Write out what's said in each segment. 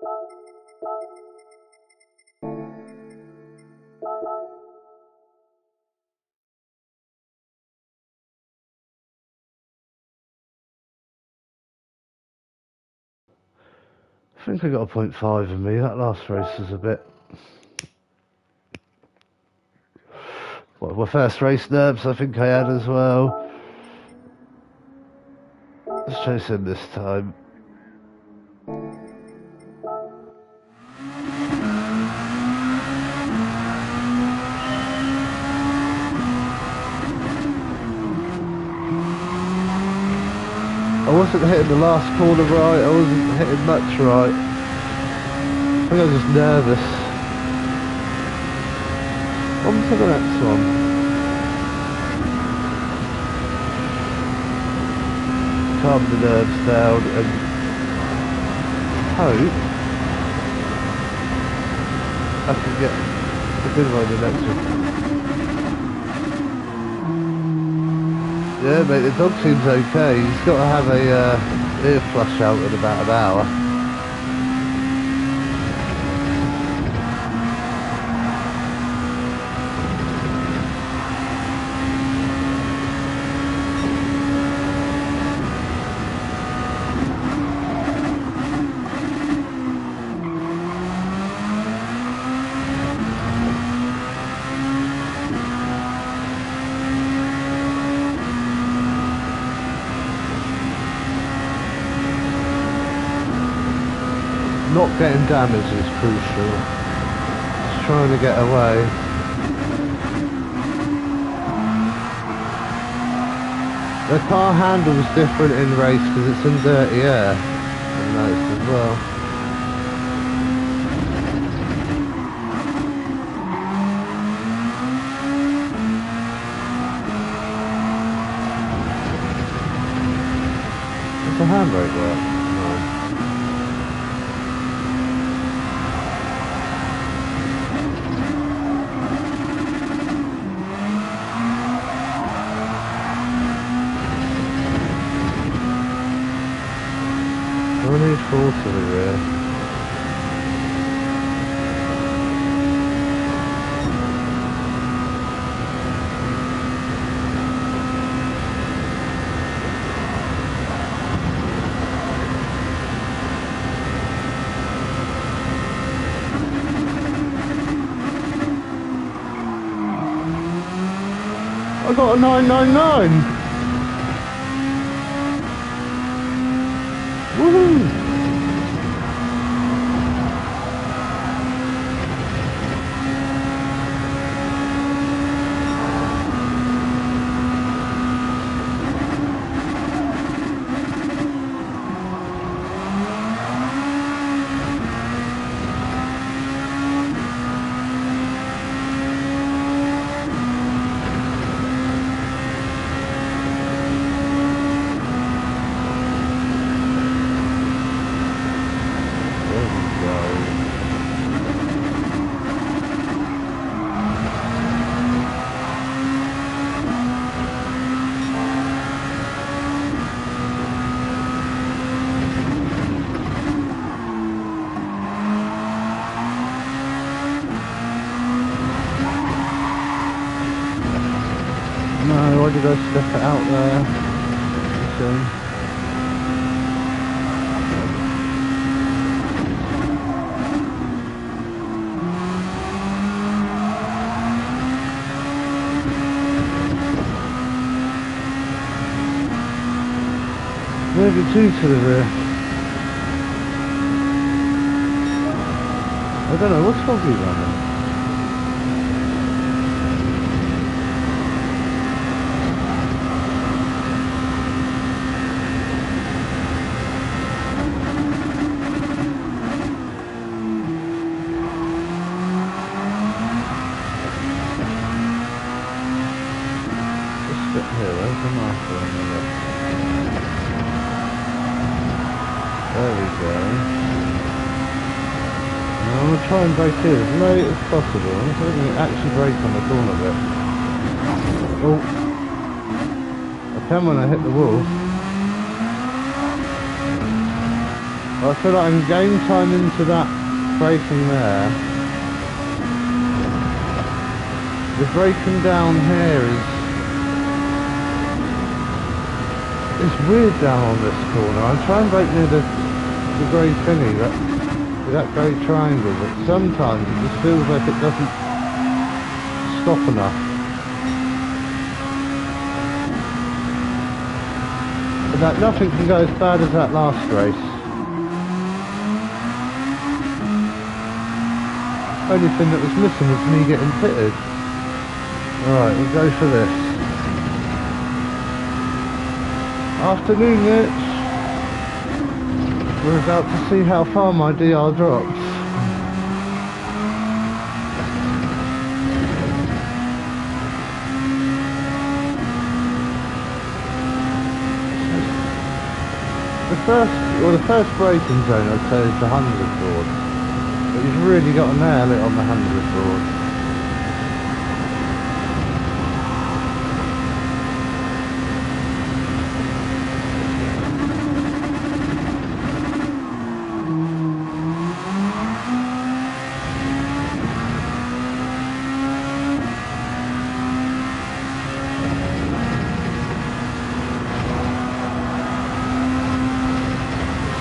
I think I got a 0.5 in me. That last race was a bit... Well, my first race nerves I think I had as well. Let's chase in this time. I wasn't hitting the last corner right, I wasn't hitting much right. I think I was just nervous. On to the next one. Calm the nerves down and hope I can get a good one in the next one. Yeah, mate, the dog seems okay. He's got to have a ear flush out in about an hour. Not getting damaged is crucial. Just trying to get away. The car handles different in race because it's in dirty air. I've noticed as well. Does the handbrake work? I need 4 to the rear. I got a 999! Woohoo! No, why did I step it out there? Okay. Maybe 2 to the rear. I don't know, what's Foggy running? Here, where's the marker on the left? There we go. Now I'm going to try and brake here as late as possible. I'm going to actually brake on the corner bit. Oh! I can when I hit the wall. I feel like I can gain time into that braking there. The braking down here is weird down on this corner. I'm trying to brake near the grey thingy, that grey triangle, but sometimes it just feels like it doesn't stop enough. But that nothing can go as bad as that last race. Only thing that was missing was me getting pitted. Alright, we'll go for this. Afternoon, Mitch. We're about to see how far my DR drops. The first braking zone I'd say is the 100 board. But you've really got to nail it on the 100 board.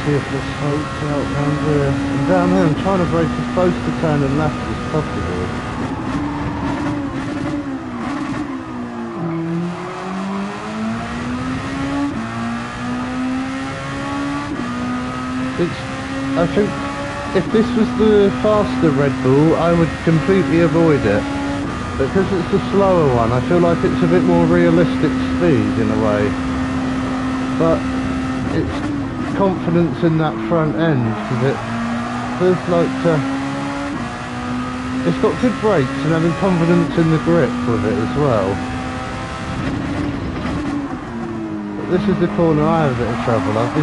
See if this holds out round here. And down here I'm trying to brake as close to turning left as possible. I think if this was the faster Red Bull, I would completely avoid it. But because it's the slower one, I feel like it's a bit more realistic speed in a way. But it's confidence in that front end, because it feels like it's got good brakes and having confidence in the grip with it as well. But this is the corner I have a bit of trouble. I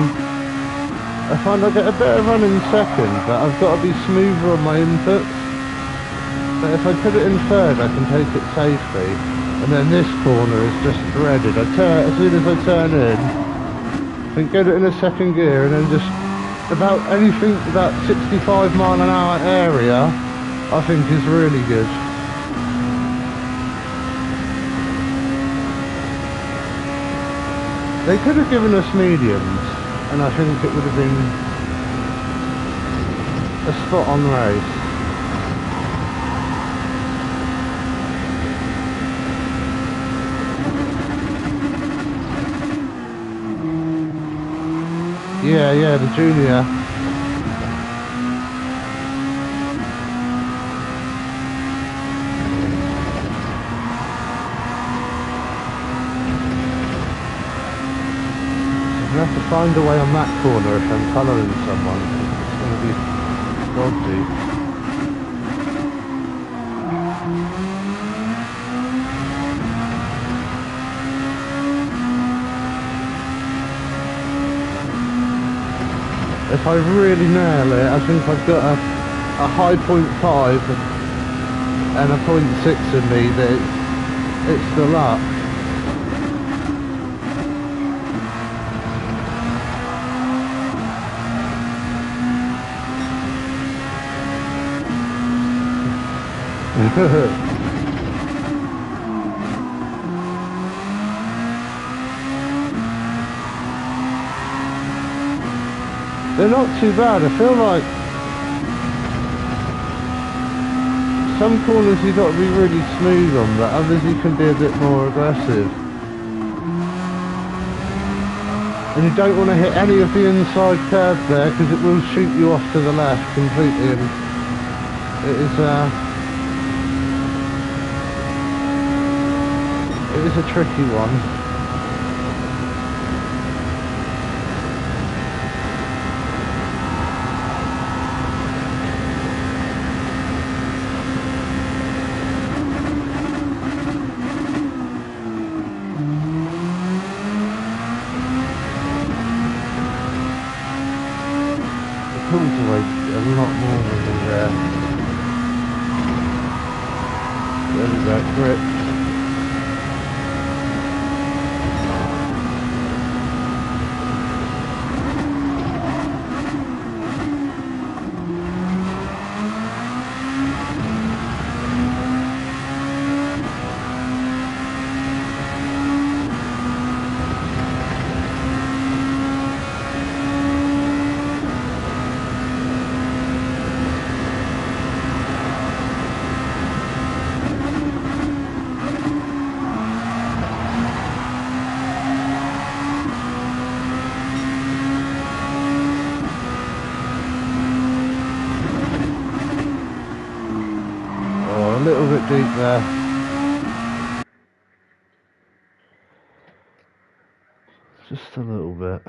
find I get a better run in second, but I've got to be smoother on my inputs. But if I put it in third, I can take it safely. And then this corner is just dreaded. As soon as I turn in, I can get it in a second gear, and then just about anything that 65 mile an hour area I think is really good. They could have given us mediums, and I think it would have been a spot on race. Yeah, the junior. I'm gonna have to find a way on that corner if I'm colouring someone. It's gonna be dodgy. If I really nail it, I think I've got a high 0.5 and a 0.6 in me that it's the luck. They're not too bad. I feel like some corners you've got to be really smooth on, but others you can be a bit more aggressive. And you don't want to hit any of the inside curve there, because it will shoot you off to the left completely, and it is a tricky one. Pulls away a lot more than there. There we go, grip. deep there. Just a little bit.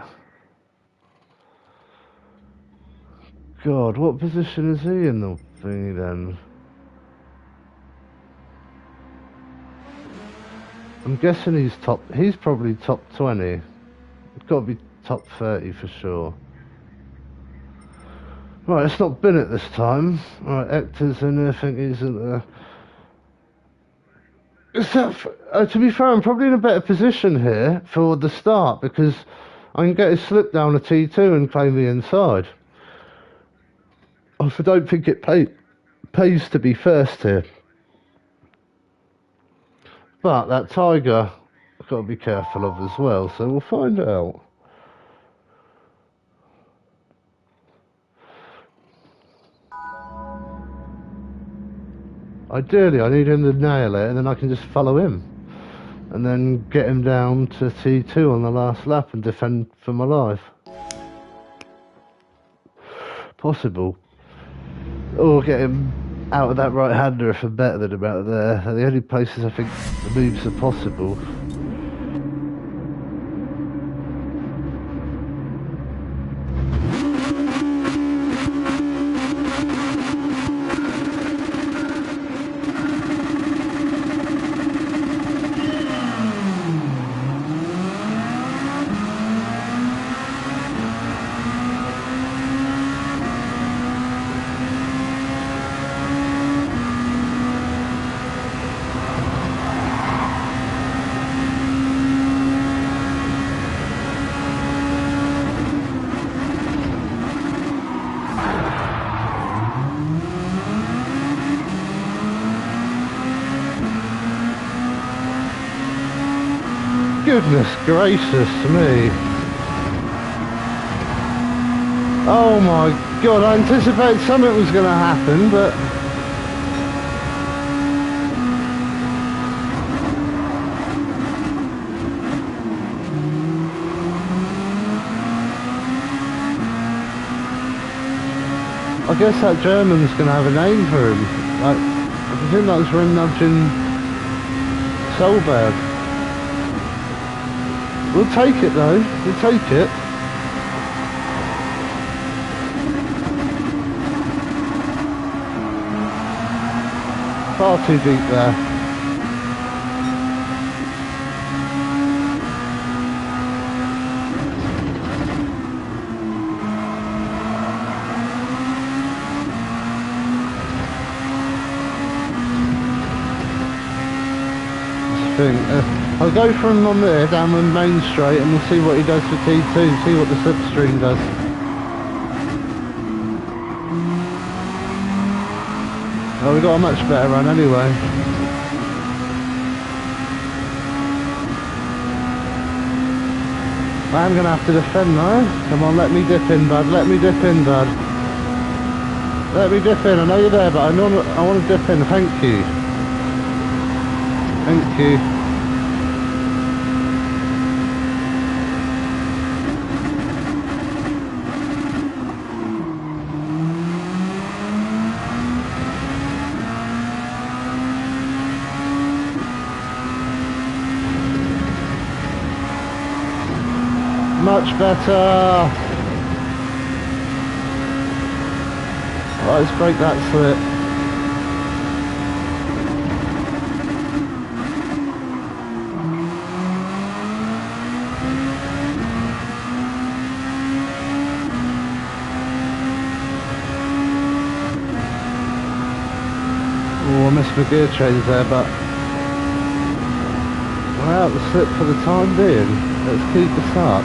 God, what position is he in the thingy then? I'm guessing he's probably top 20. It's got to be top 30 for sure. Right, it's not been it this time. Right, Hector's in there, I think he's in there. To be fair, I'm probably in a better position here for the start because I can get his slip down a T2 and claim the inside. I don't think it pays to be first here. But that Tiger, I've got to be careful of as well, so we'll find out. Ideally, I need him to nail it, and then I can just follow him. And then get him down to T2 on the last lap and defend for my life. Possible. Or get him out of that right-hander if I'm better than him out of there. They're the only places I think the moves are possible. Goodness gracious me. Oh my god, I anticipated something was going to happen, but... I guess that German's going to have a name for him. Like, I think that was for him nudging Solberg. We'll take it though, we'll take it. Far too deep there. I'll go from on there down the main straight and we'll see what he does for T2, see what the slipstream does. Oh, we got a much better run anyway. I am going to have to defend though. Come on, let me dip in, bud. Let me dip in, bud. Let me dip in. I know you're there, but I want to dip in. Thank you. Thank you. Much better. Right, let's break that slip. Oh, I missed my gear change there, but we're out the slip for the time being. Let's keep this up.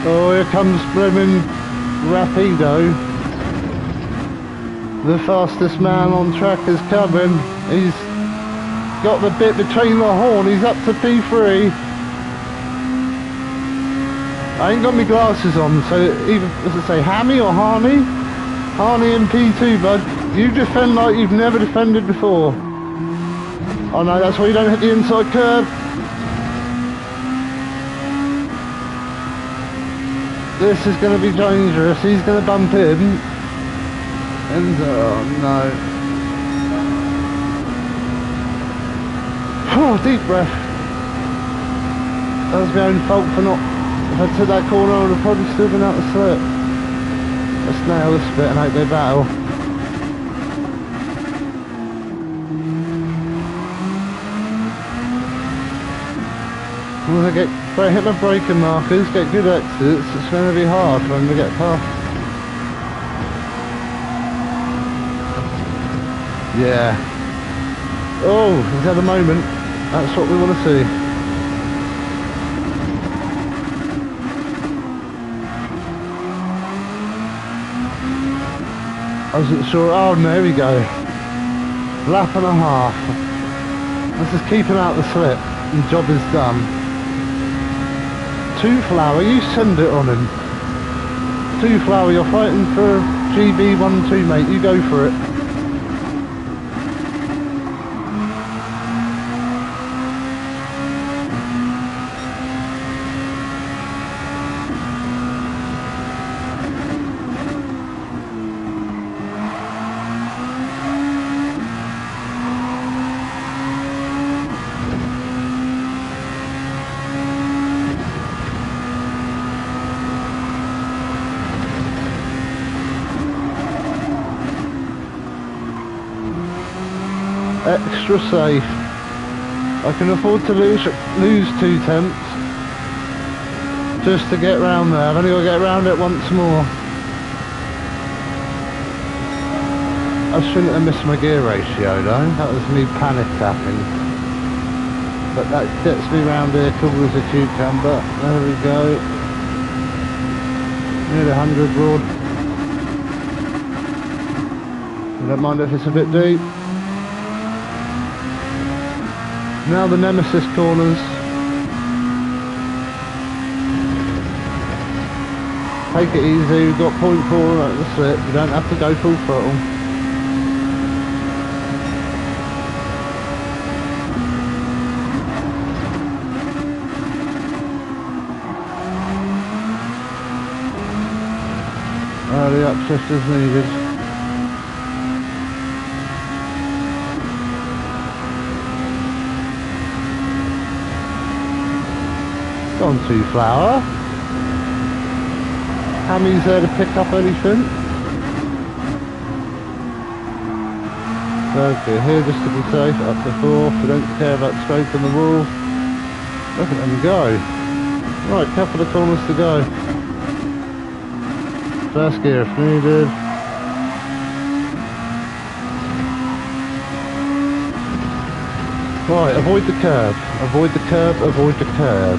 Oh, here comes blooming Rapido. The fastest man on track is coming. He's got the bit between the horn. He's up to P3. I ain't got my glasses on, so either, as I say, Hammy or Harney? Harney in P2, bud. You defend like you've never defended before. Oh no, that's why you don't hit the inside curb. This is going to be dangerous. He's going to bump in. And, oh no. Oh, deep breath. That was my own fault for not... If I took that corner, I would have probably still been out the slip. Let's nail this bit and hope they battle. If I hit my braking markers, get good exits, it's going to be hard when we get past. Yeah. Oh, he's had a moment. That's what we want to see. I wasn't sure. Oh, there we go. Lap and a half. Let's just keep him out the slip. The job is done. Two Flower, you send it on him. Two Flower, you're fighting for GB12, mate. You go for it. Extra safe. I can afford to lose 2 tenths just to get round there. I've only got to get round it once more. I shouldn't have missed my gear ratio though. That was me panic tapping. But that gets me round here cool as a cucumber. There we go. Nearly 100 broad. I don't mind if it's a bit deep. Now the Nemesis corners. Take it easy, we've got 0.4 at the slip, you don't have to go full throttle. Early upshift is needed. Gone too Flower. Hammy's there to pick up anything. Okay, here just to be safe, up to 4th. We don't care about scraping the wall. Look at them go. Right, couple of corners to go. First gear if needed. Right, avoid the curb. Avoid the curb, avoid the curb.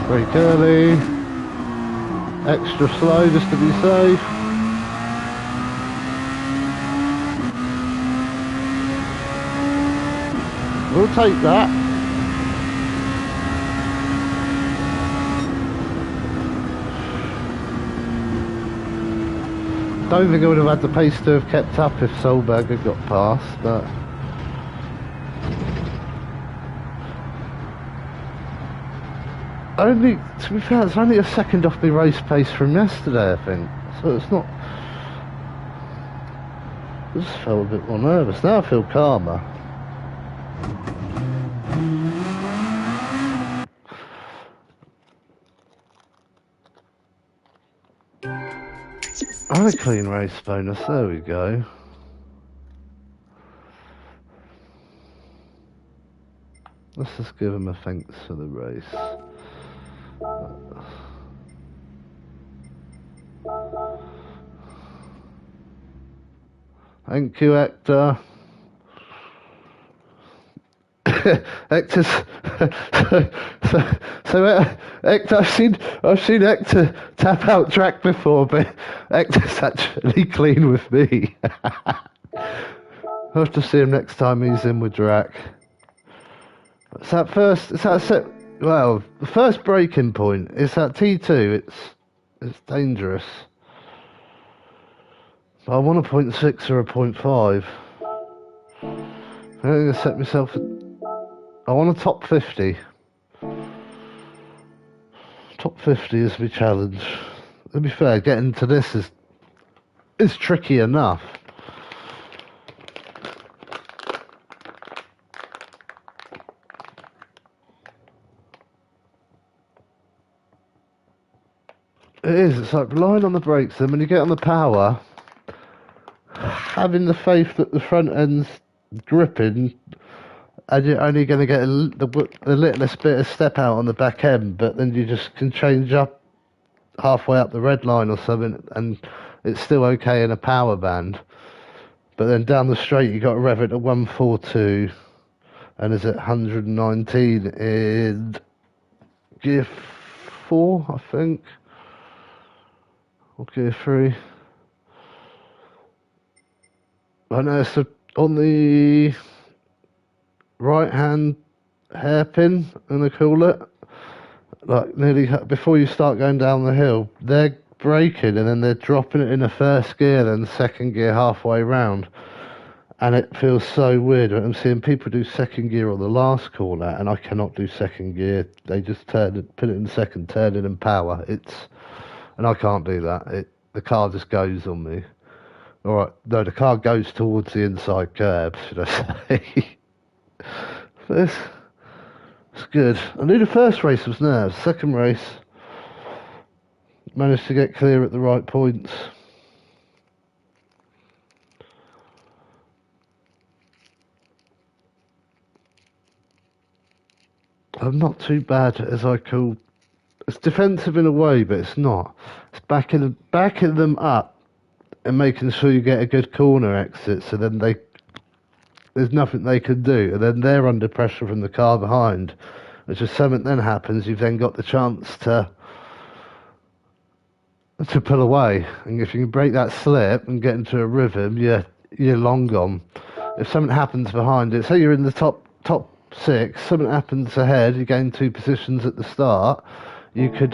Brake early, extra slow just to be safe. We'll take that. Don't think I would have had the pace to have kept up if Solberg had got past, but only, to be fair, it's only a second off the race pace from yesterday, I think. So it's not... I just felt a bit more nervous. Now I feel calmer. And a clean race bonus, there we go. Let's just give him a thanks for the race. Thank you, Hector. Hector's so Hector, I've seen Hector tap out track before, but Hector's actually clean with me. I'll have to see him next time he's in with Drac. It's that set. Well, the first braking point is at T2. It's dangerous. But I want a 0.6 or a 0.5. I'm going to set myself. I want a top 50. Top 50 is my challenge. To be fair, getting to this is tricky enough. It is, it's like relying on the brakes, and when you get on the power, having the faith that the front end's gripping, and you're only going to get the littlest bit of step out on the back end, but then you just can change up halfway up the red line or something, and it's still okay in a power band. But then down the straight, you got to rev it to 142, and is it 119 in gear 4, I think, or gear 3. I know it's on the right hand hairpin, I'm gonna call it, like nearly before you start going down the hill, they're braking and then they're dropping it in the first gear, then second gear halfway round, and it feels so weird. I'm seeing people do second gear on the last corner, and I cannot do second gear. They just put it in second, turn it in power. And I can't do that. The car just goes on me. Alright, no, the car goes towards the inside curb, should I say. It's good. I knew the first race was nerves. Second race, managed to get clear at the right points. I'm not too bad as I call. It's defensive in a way, but it's not. It's backing them up and making sure you get a good corner exit, so then there's nothing they can do, and then they're under pressure from the car behind, which if something then happens, you've then got the chance to pull away, and if you can break that slip and get into a rhythm, you're long gone. If something happens behind it, say you're in the top 6, something happens ahead, you gain 2 positions at the start, you could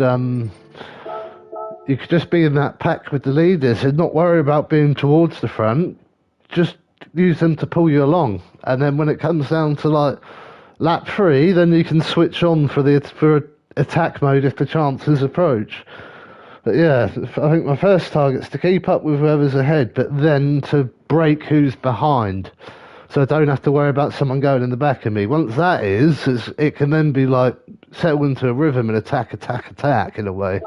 just be in that pack with the leaders and not worry about being towards the front. Just use them to pull you along, and then when it comes down to like lap 3, then you can switch on for attack mode if the chances approach. But yeah, I think my first target's to keep up with whoever's ahead, but then to break who's behind, so I don't have to worry about someone going in the back of me. Once that it can then be like settle into a rhythm and attack in a way.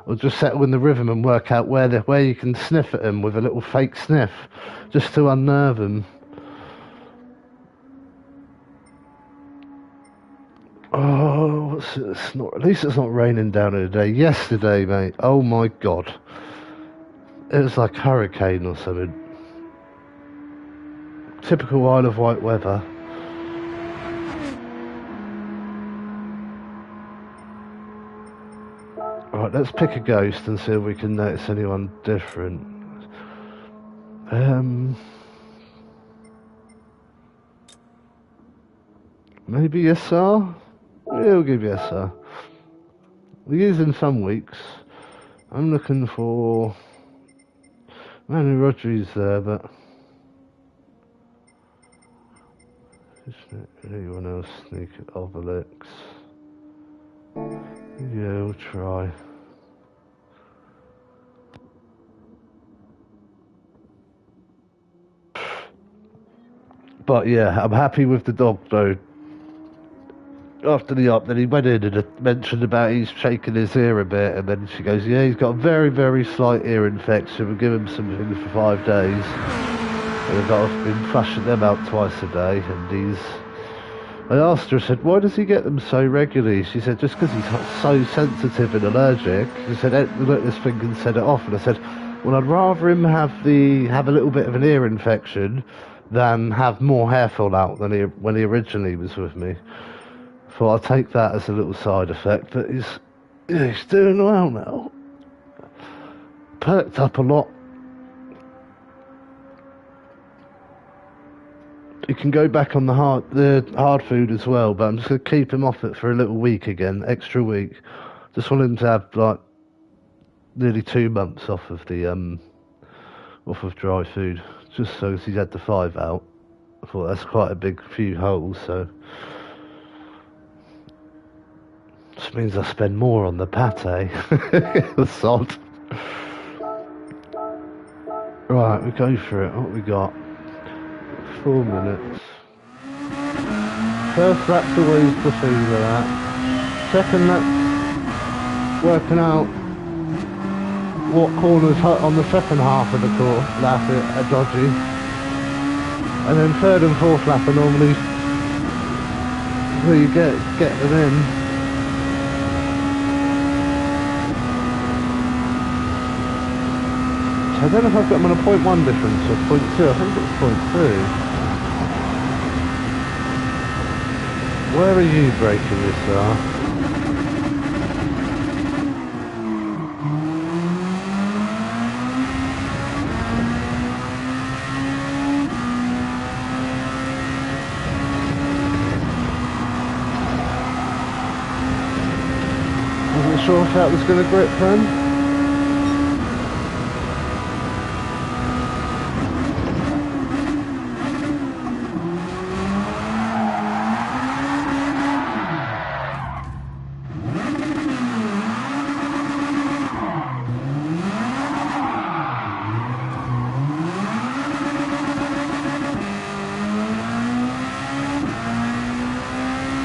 Or just settle in the rhythm and work out where you can sniff at them with a little fake sniff, just to unnerve them. Oh, at least it's not raining down here today. Yesterday, mate, oh my god. It was like hurricane or something. Typical Isle of Wight weather. Right, let's pick a ghost and see if we can notice anyone different. Maybe SR? Yeah, we'll give you SR. We're using some weeks. I'm looking for Manu Rodriguez there, but anyone else sneak at Obelix? Yeah, we'll try. But yeah, I'm happy with the dog though. After the up, then he went in and mentioned about he's shaking his ear a bit, and then she goes, yeah, he's got a very, very slight ear infection. We'll give him something for 5 days. And I've been flushing them out twice a day, and I asked her, I said, why does he get them so regularly? She said, just because he's so sensitive and allergic. She said, look, this thing can set it off. And I said, well, I'd rather him have a little bit of an ear infection than have more hair fall out than when he originally was with me. So I'll take that as a little side effect, but he's doing well now. Perked up a lot. He can go back on the hard food as well, but I'm just going to keep him off it for a little week again, extra week. Just want him to have like nearly 2 months off of dry food, just so he's had the 5 out. I thought that's quite a big few holes, so. Which means I spend more on the pate. The sod. Right, we go for it. What we got? 4 minutes. First lap's always the feel of that. Second lap's working out what corners on the second half of the lap are dodgy. And then third and fourth lap are normally where you get them in. I don't know if I've got them on a 0.1 difference or 0.2. I think it's 0.2. Where are you braking this car? Wasn't sure if that was going to grip then.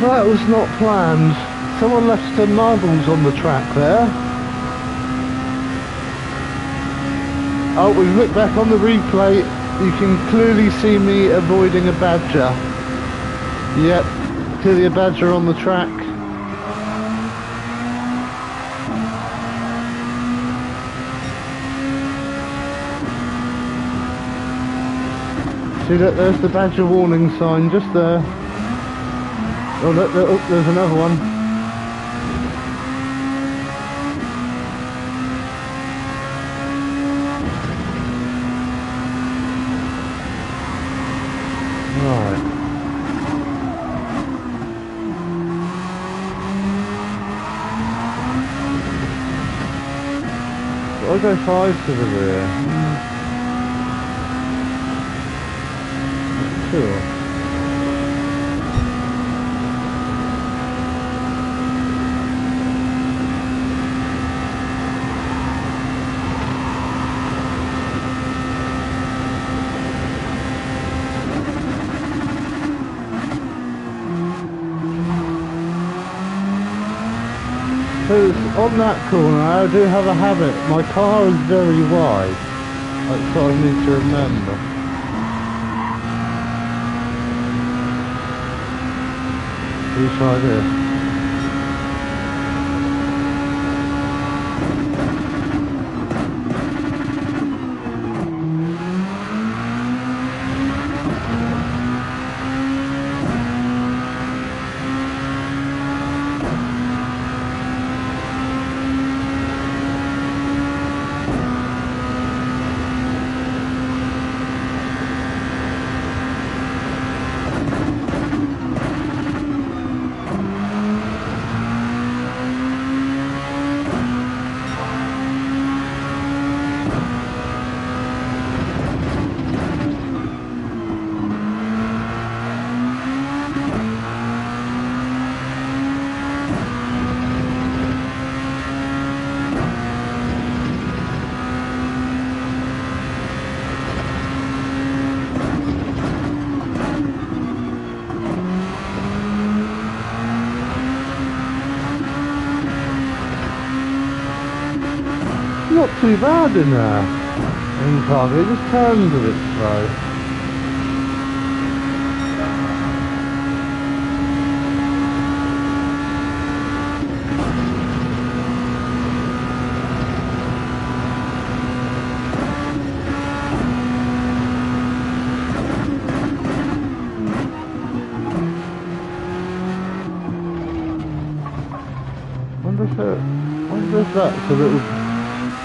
That was not planned. Someone left some marbles on the track there. Oh, we've looked back on the replay. You can clearly see me avoiding a badger. Yep, clearly a badger on the track. See that there's the badger warning sign just there. Oh look, there's another one. Right. I'll go 5 to the rear. Sure. Because on that corner I do have a habit, my car is very wide. That's what I need to remember. You try this. Not too bad in there. In cargo, it just turns a bit slow. Wonder if that's a little.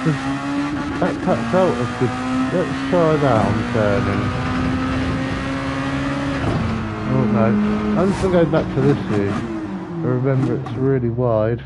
That cuts out a good. Let's try that on turning. Oh no. I'm just going to go back to this view. Remember, it's really wide.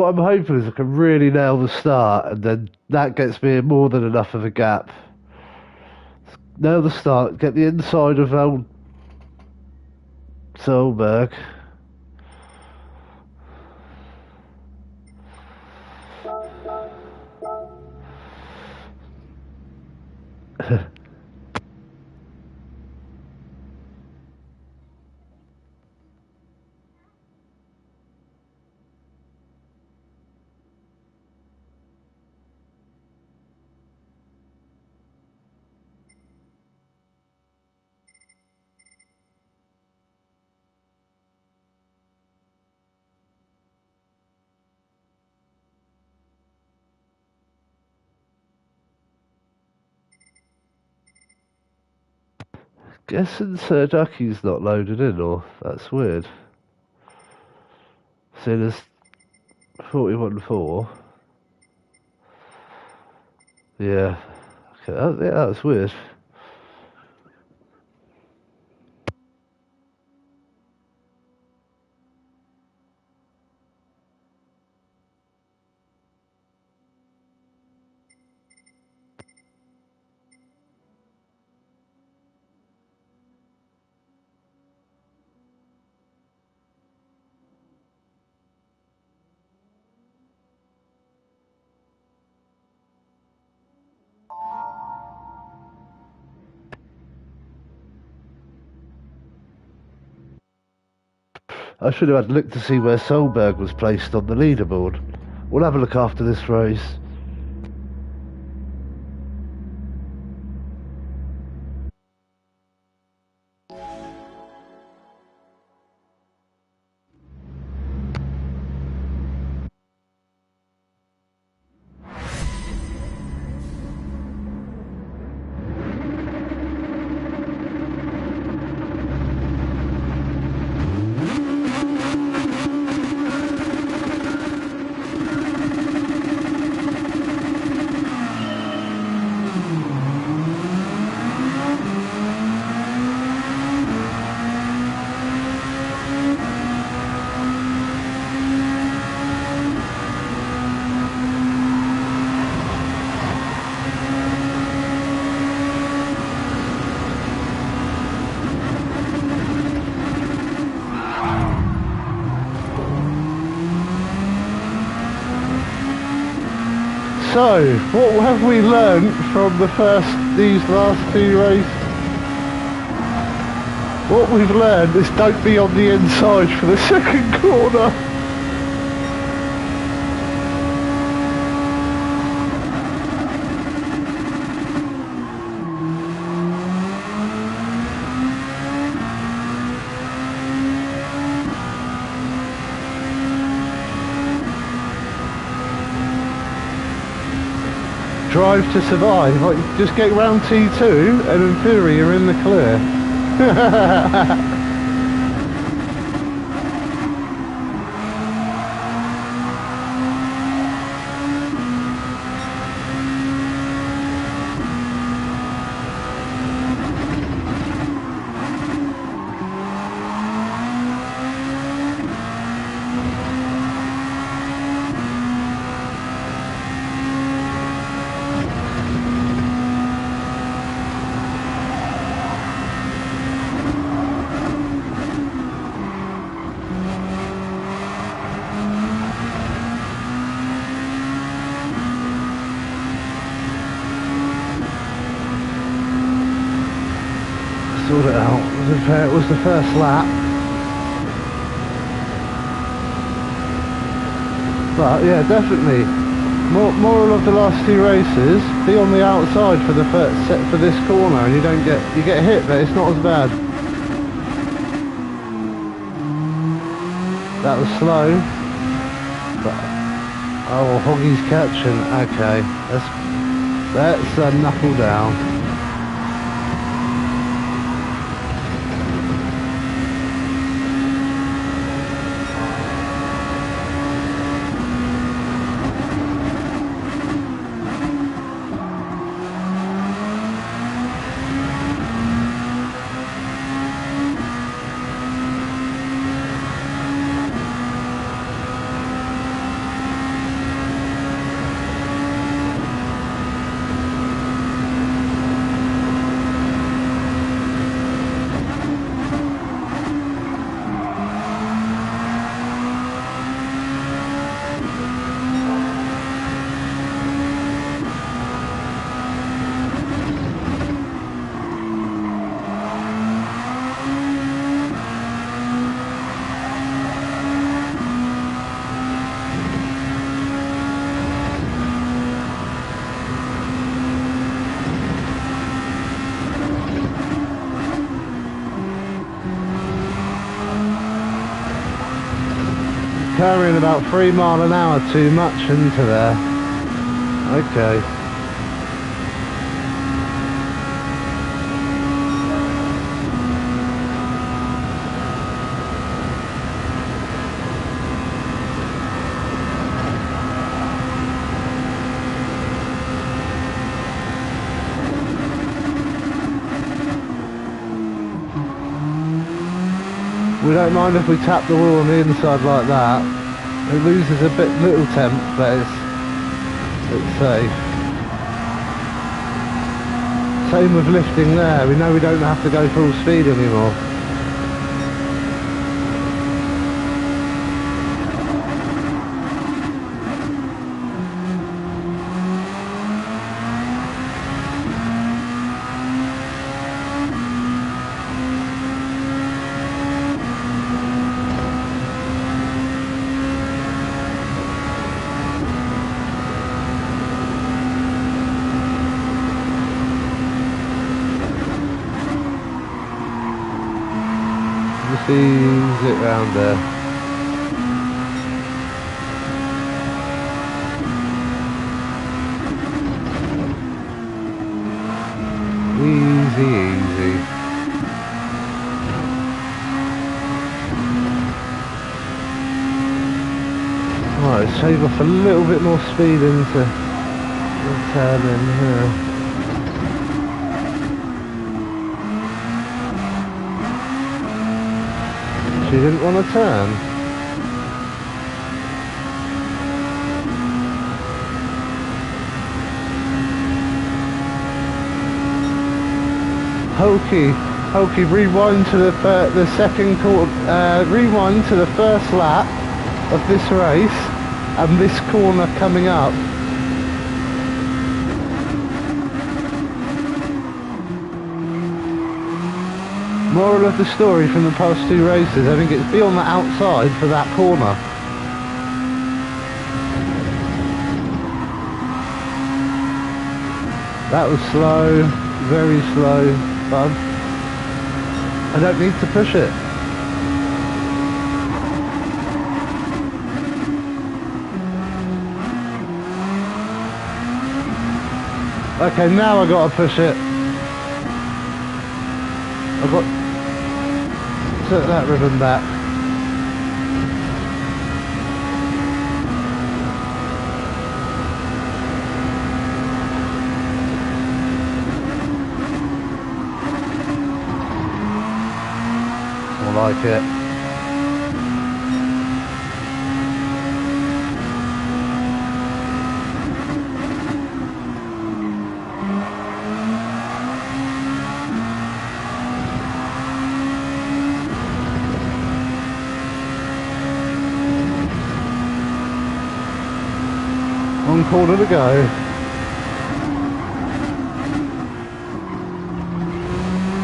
What I'm hoping is I can really nail the start, and then that gets me more than enough of a gap. Nail the start, get the inside of old Solberg. Guessing Sir Ducky's not loaded in, or that's weird. So there's 41.4. Yeah. Okay, yeah, that's weird. I should have had a look to see where Solberg was placed on the leaderboard. We'll have a look after this race. So, what have we learnt from these last two races? What we've learned is don't be on the inside for the second corner. Drive to survive. Like, just get round T2 and in theory you're in the clear. Sort it out. It was the first lap. But yeah, definitely. Moral of the last two races: be on the outside for the first set for this corner, and you get hit, but it's not as bad. That was slow. But, oh, Hoggy's catching. Okay, let's knuckle down. carrying about 3 mile an hour too much into there. Okay. We don't mind if we tap the wheel on the inside like that. It loses a little temp, but it's safe. Same with lifting there. We know we don't have to go full speed anymore. Just ease it round there. Easy, easy. Right, shave off a little bit more speed into the turn in here. She didn't want to turn. Hokey, rewind to the second quarter, rewind to the first lap of this race and this corner coming up. Moral of the story from the past 2 races, I think it's be on the outside for that corner. That was slow, very slow, but I don't need to push it. Okay, now I gotta push it. I've got to set that ribbon back. I like it. One corner to go.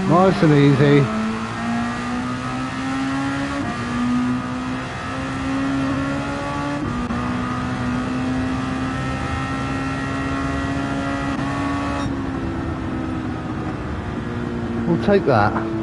Nice and easy. We'll take that.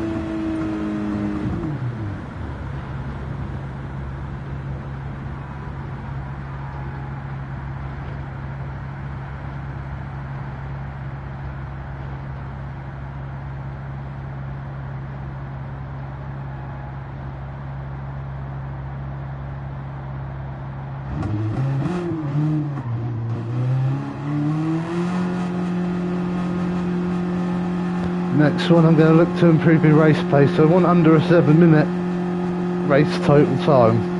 Next one, I'm going to look to improve my race pace. So I want under a 7-minute race total time.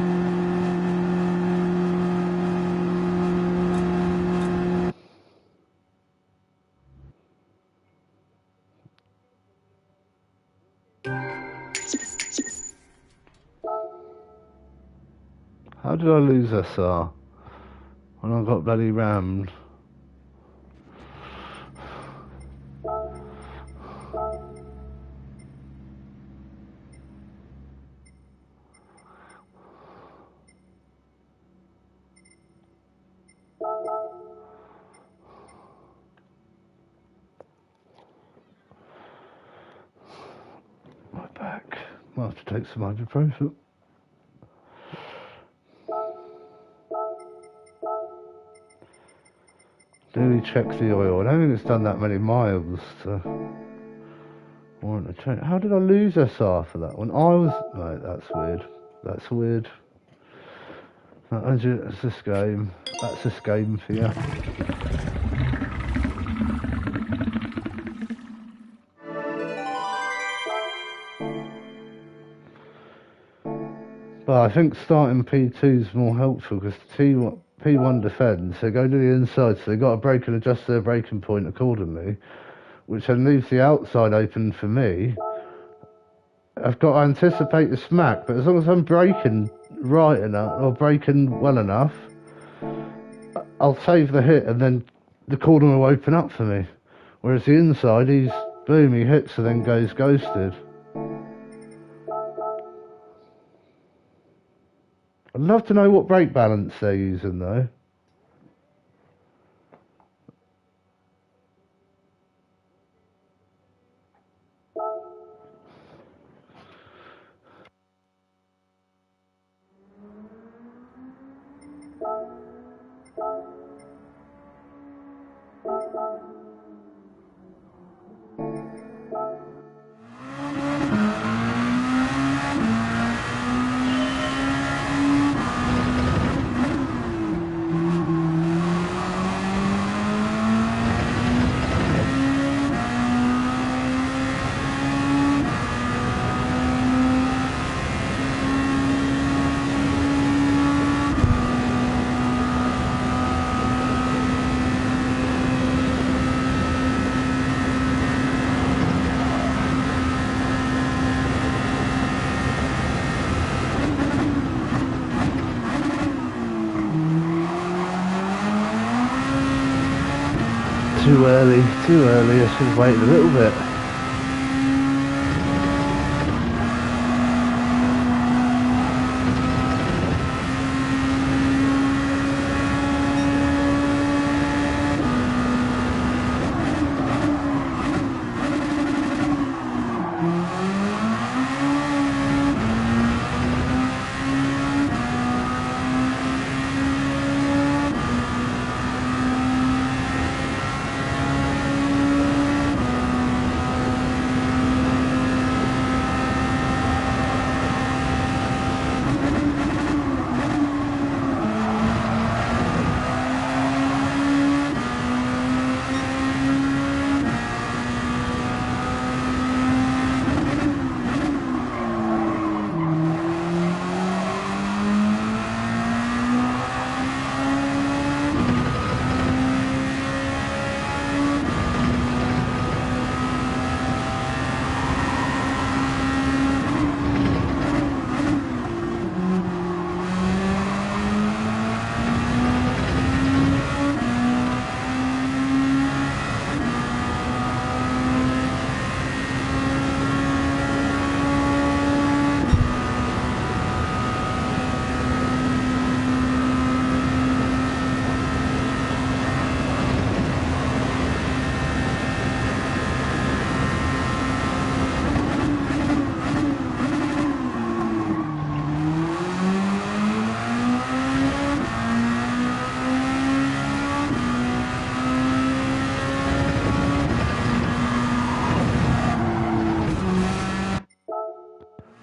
How did I lose SR when I got bloody rammed? My back. Might have to take some ibuprofen. Nearly checked the oil. I don't think it's done that many miles to warrant a change. How did I lose SR for that one? Right, that's weird. That's weird. That's this game. That's this game for you. But I think starting P2 is more helpful because P1 defends, they go to the inside, so they've got to brake and adjust their braking point accordingly, which then leaves the outside open for me. I've got to anticipate the smack, but as long as I'm braking right enough, or braking well enough, I'll save the hit and then the corner will open up for me. Whereas the inside, he hits and then goes ghosted. I'd love to know what brake balance they're using though. Too early, I should have waited a little bit.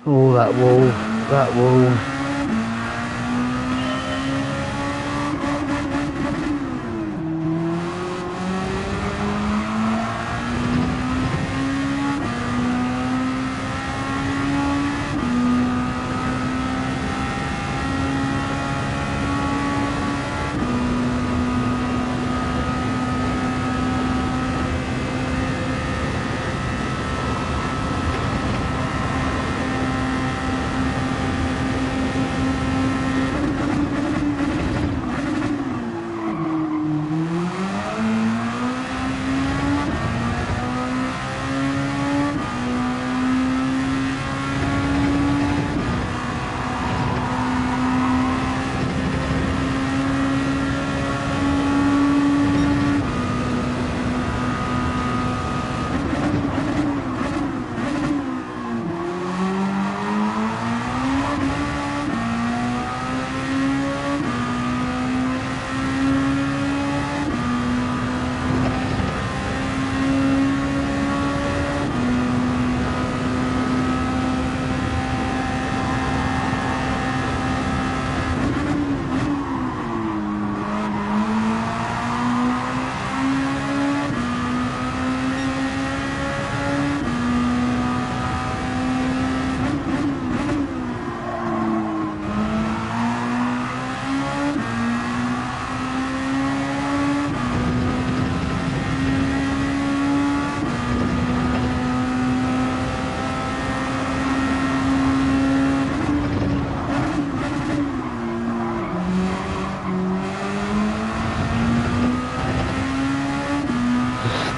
Oh, that wall, that wall.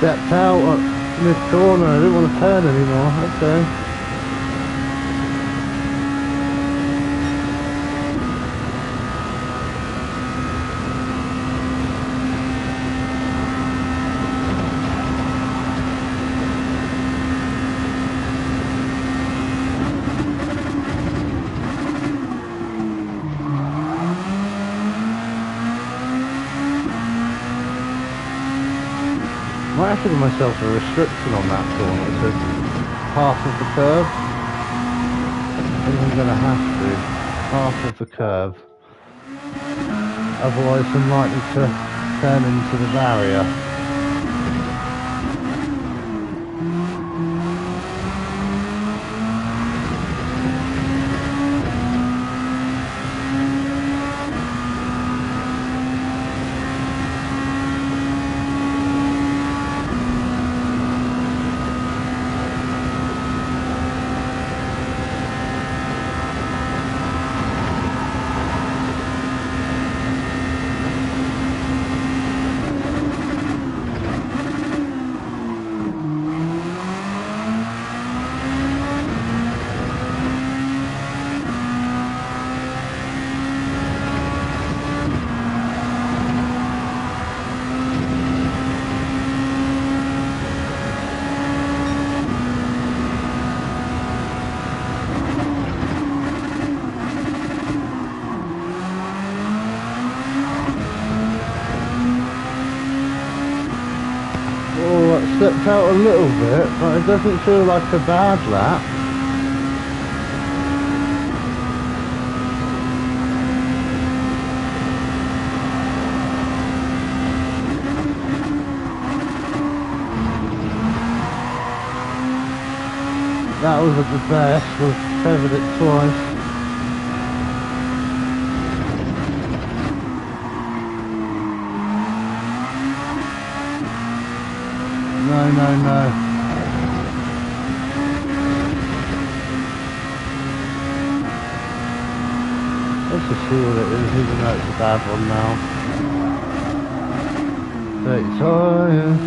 stepped out in this corner. I didn't want to turn anymore. Okay. I might have to give myself a restriction on that corner. It says half of the curve. I think I'm going to have to. Half of the curve. Otherwise I'm likely to turn into the barrier. Oh, that stepped out a little bit, but it doesn't feel like a bad lap. That wasn't the best, we've covered it twice. No. Let's just see what it is, even though it's a bad one now. 30 tyres.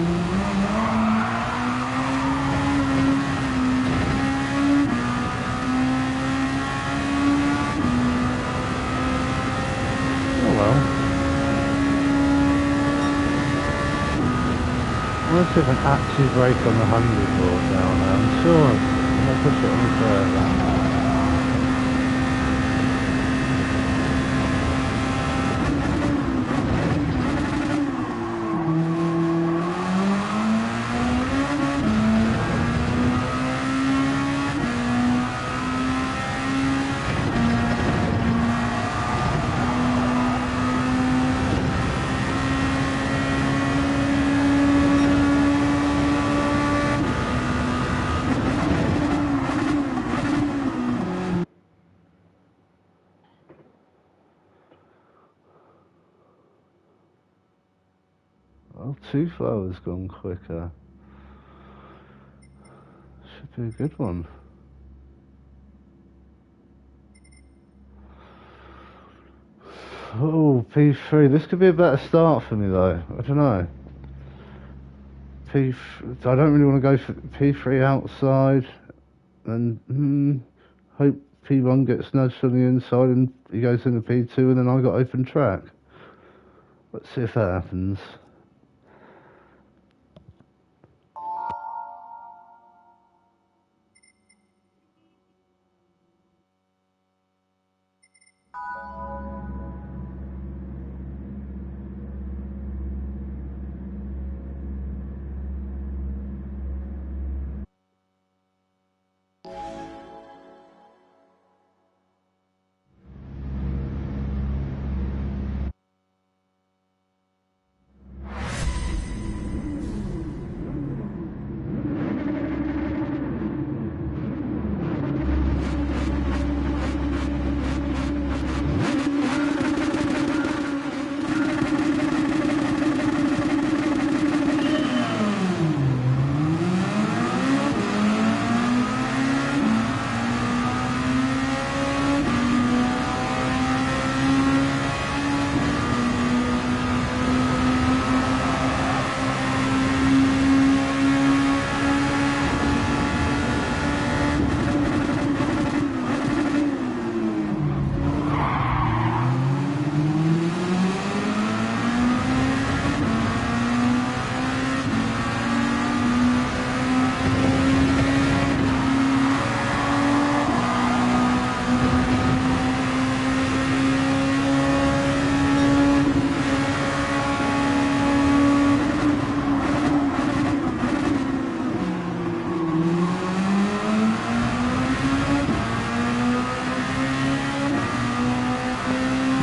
Let's see if I can actually brake on the 100 board down there. I'm sure I'm going to push it any further. Well, 2 has gone quicker. Should be a good one. Oh, P3. This could be a better start for me though. I don't know. I don't really want to go for P3 outside. And hope P1 gets nudged on the inside and he goes into P2 and then I got open track. Let's see if that happens.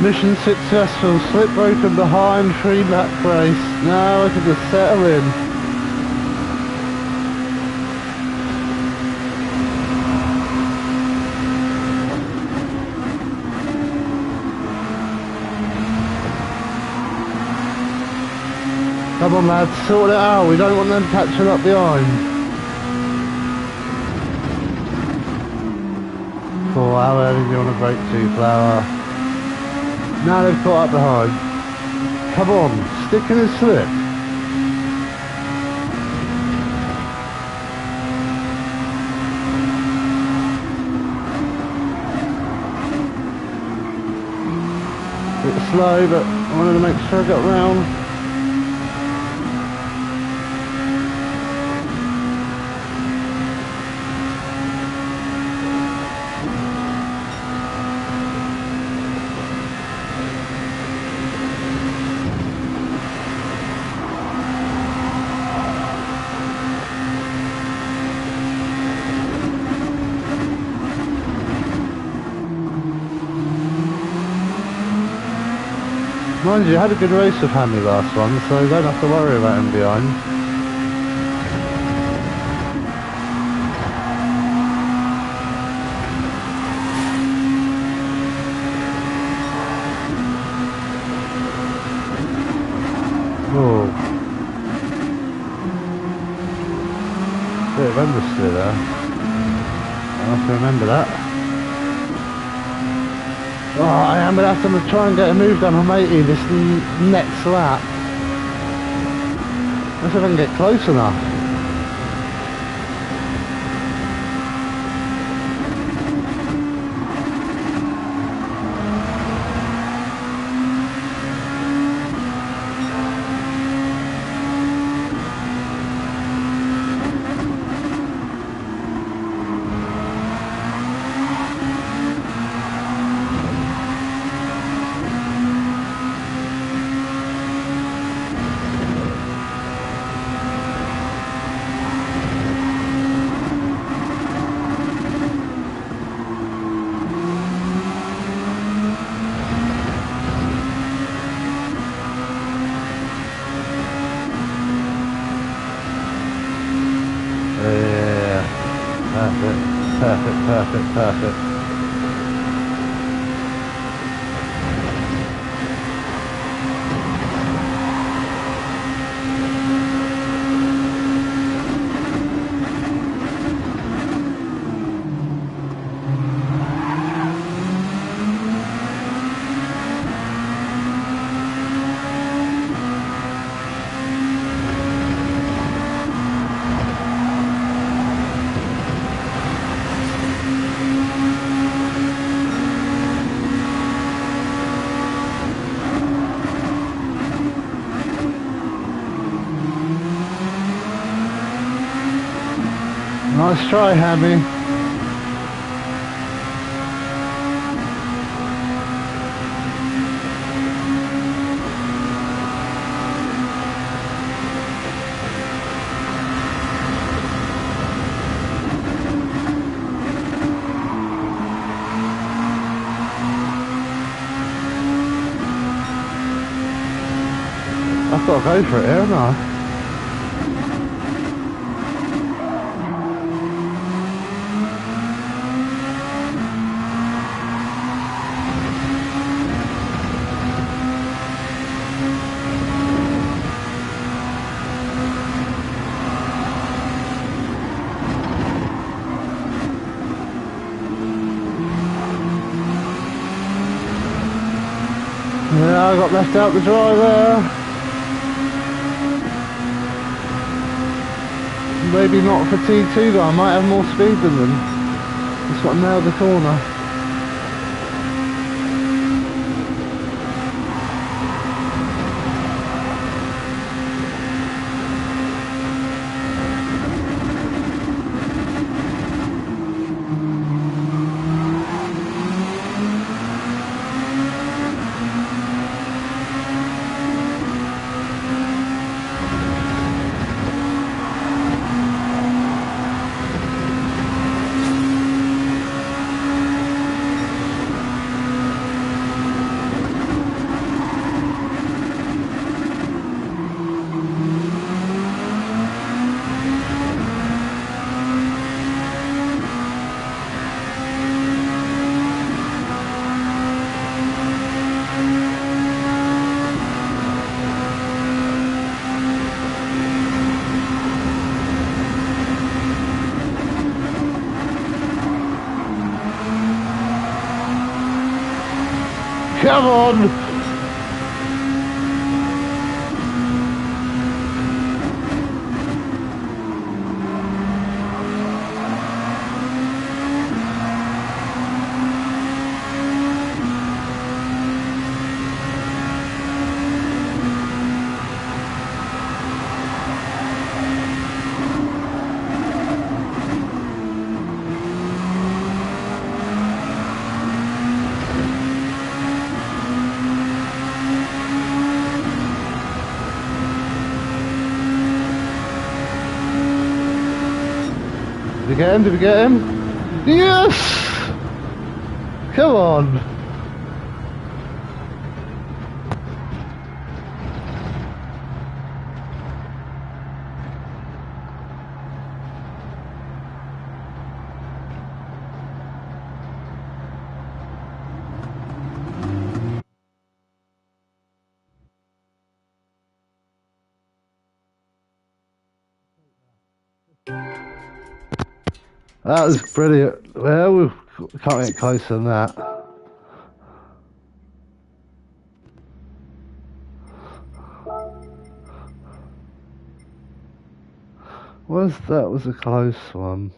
Mission successful, slip broken behind, 3-lap race. Now I can just settle in. Come on lads, sort it out, we don't want them catching up behind. 4 how early do you want to break to, Flower? Now they've caught up behind. Come on, stick in the slip. Bit slow, but I wanted to make sure I got round. Mind you, had a good race with Hammy last one, so you don't have to worry about him behind. Oh. Bit of understeer there. I'll have to remember that. Oh, I am going to have to try and get a move done on matey this next lap. Let's see if I can get close enough. Perfect. Nice try, Hammy. I've got to go for it here, haven't I? Yeah, I got left out the dry there. Maybe not for T2 though, I might have more speed than them. Just got to nail the corner. Come on! Did we get him? Did we get him? Yes! Come on! That was brilliant. Well, we can't get closer than that. That was a close one.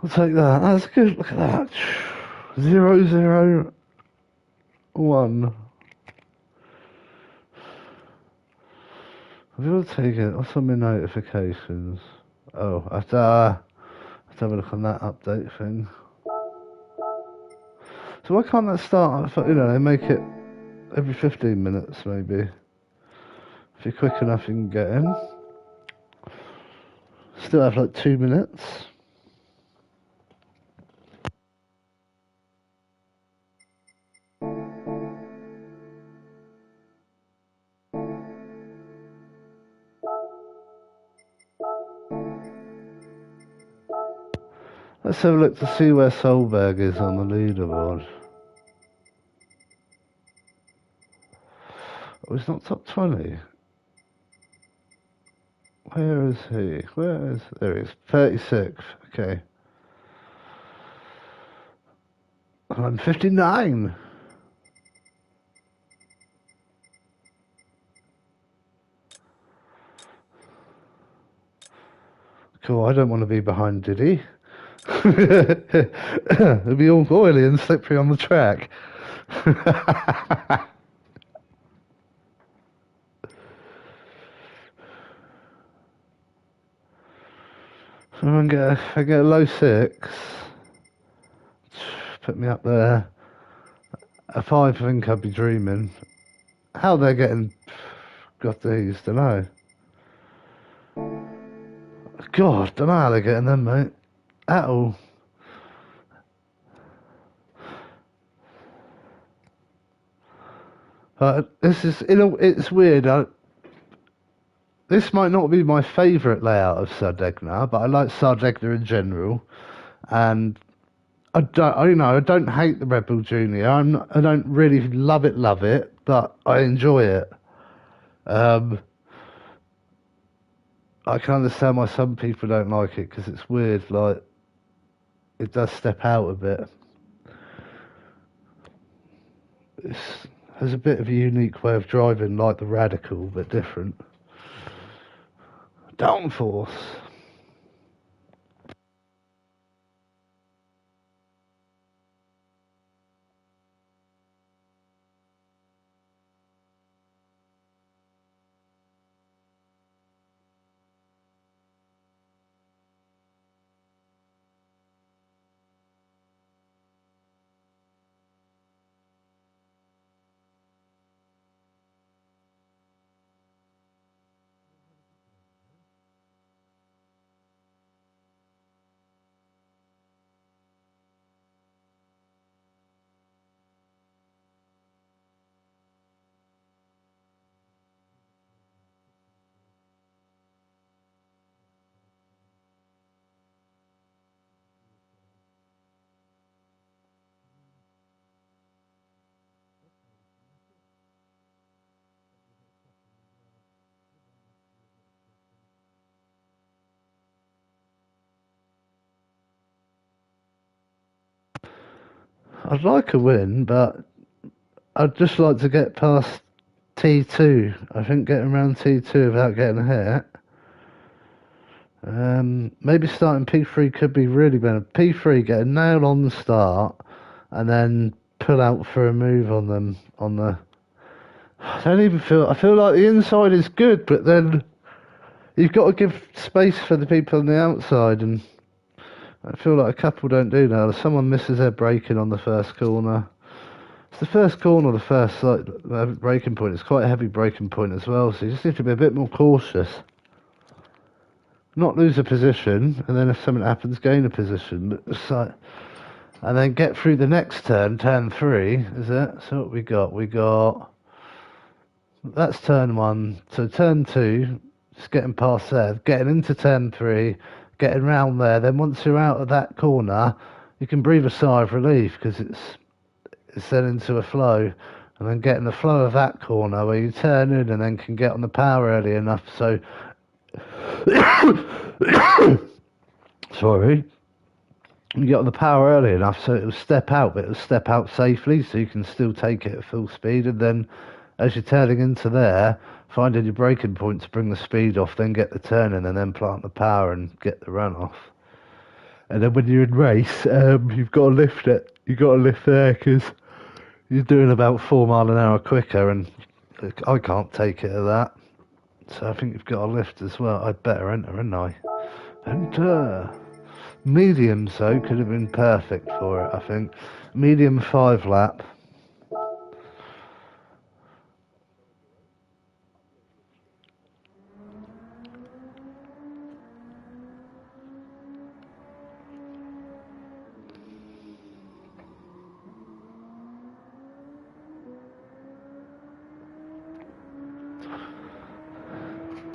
I'll take that. That's good. Look at that. 001. I've got to take it. What's on my notifications? Oh, I have to have a look on that update thing. So why can't that start? You know, they make it every 15 minutes maybe. If you're quick enough, you can get in. Still have like 2 minutes. Let's have a look to see where Solberg is on the leaderboard. Oh, he's not top 20. Where is he? There he is. 36. Okay. I'm 59. Cool, I don't want to be behind Diddy. It'll be all oily and slippery on the track. If I get a low 6, put me up there. A 5, I think I'd be dreaming. How they're getting got these, don't know. God, don't know how they're getting them, mate. At all. This is, it's weird. This might not be my favourite layout of Sardegna, but I like Sardegna in general, and I don't hate the Red Bull Junior. I don't really love it, but I enjoy it. I can understand why some people don't like it because it's weird. Like, it does step out a bit. It has a bit of a unique way of driving, like the Radical, but different. Downforce. I'd like a win, but I'd just like to get past T2. I think getting around T2 without getting hit. Maybe starting P3 could be really better. P3, get a nail on the start, and then pull out for a move on them on the. I don't even feel. I feel like the inside is good, but then you've got to give space for the people on the outside, and I feel like a couple don't do that. Someone misses their braking on the first corner. It's the first corner, the first braking point. It's quite a heavy braking point as well, so you just need to be a bit more cautious. Not lose a position, and then if something happens, gain a position. But it's like, and then get through the next turn, turn 3, is it? So what we got? We got, that's turn 1. So turn 2, just getting past there, getting into turn 3, getting round there. Then once you're out of that corner, you can breathe a sigh of relief because it's then into a flow. And then getting the flow of that corner where you turn in and then can get on the power early enough so sorry, you get on the power early enough so it'll step out, but it'll step out safely so you can still take it at full speed. And then as you're turning into there, finding your braking point to bring the speed off, then get the turn in and then plant the power and get the run off. And then when you're in race, you've got to lift it. You've got to lift there because you're doing about 4 miles an hour quicker, and I can't take it at that. So I think you've got to lift as well. I'd better enter, hadn't I? Enter. Mediums, though, could have been perfect for it, I think. Medium 5 lap.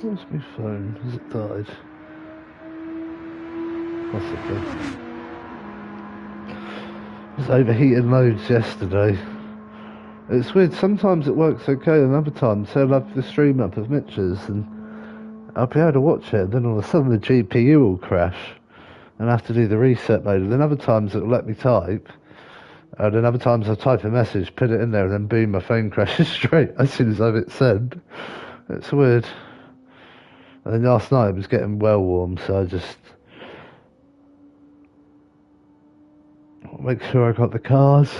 Where's my phone? Has it died? Possibly. It was overheating loads yesterday. It's weird, sometimes it works okay, and other times I'll have the stream up of Mitch's and I'll be able to watch it, and then all of a sudden the GPU will crash and I have to do the reset mode, and then other times it'll let me type, and then other times I'll type a message, put it in there, and then boom, my phone crashes straight as soon as I've hit send. It's weird. And then last night it was getting well warm, so I just make sure I got the cars.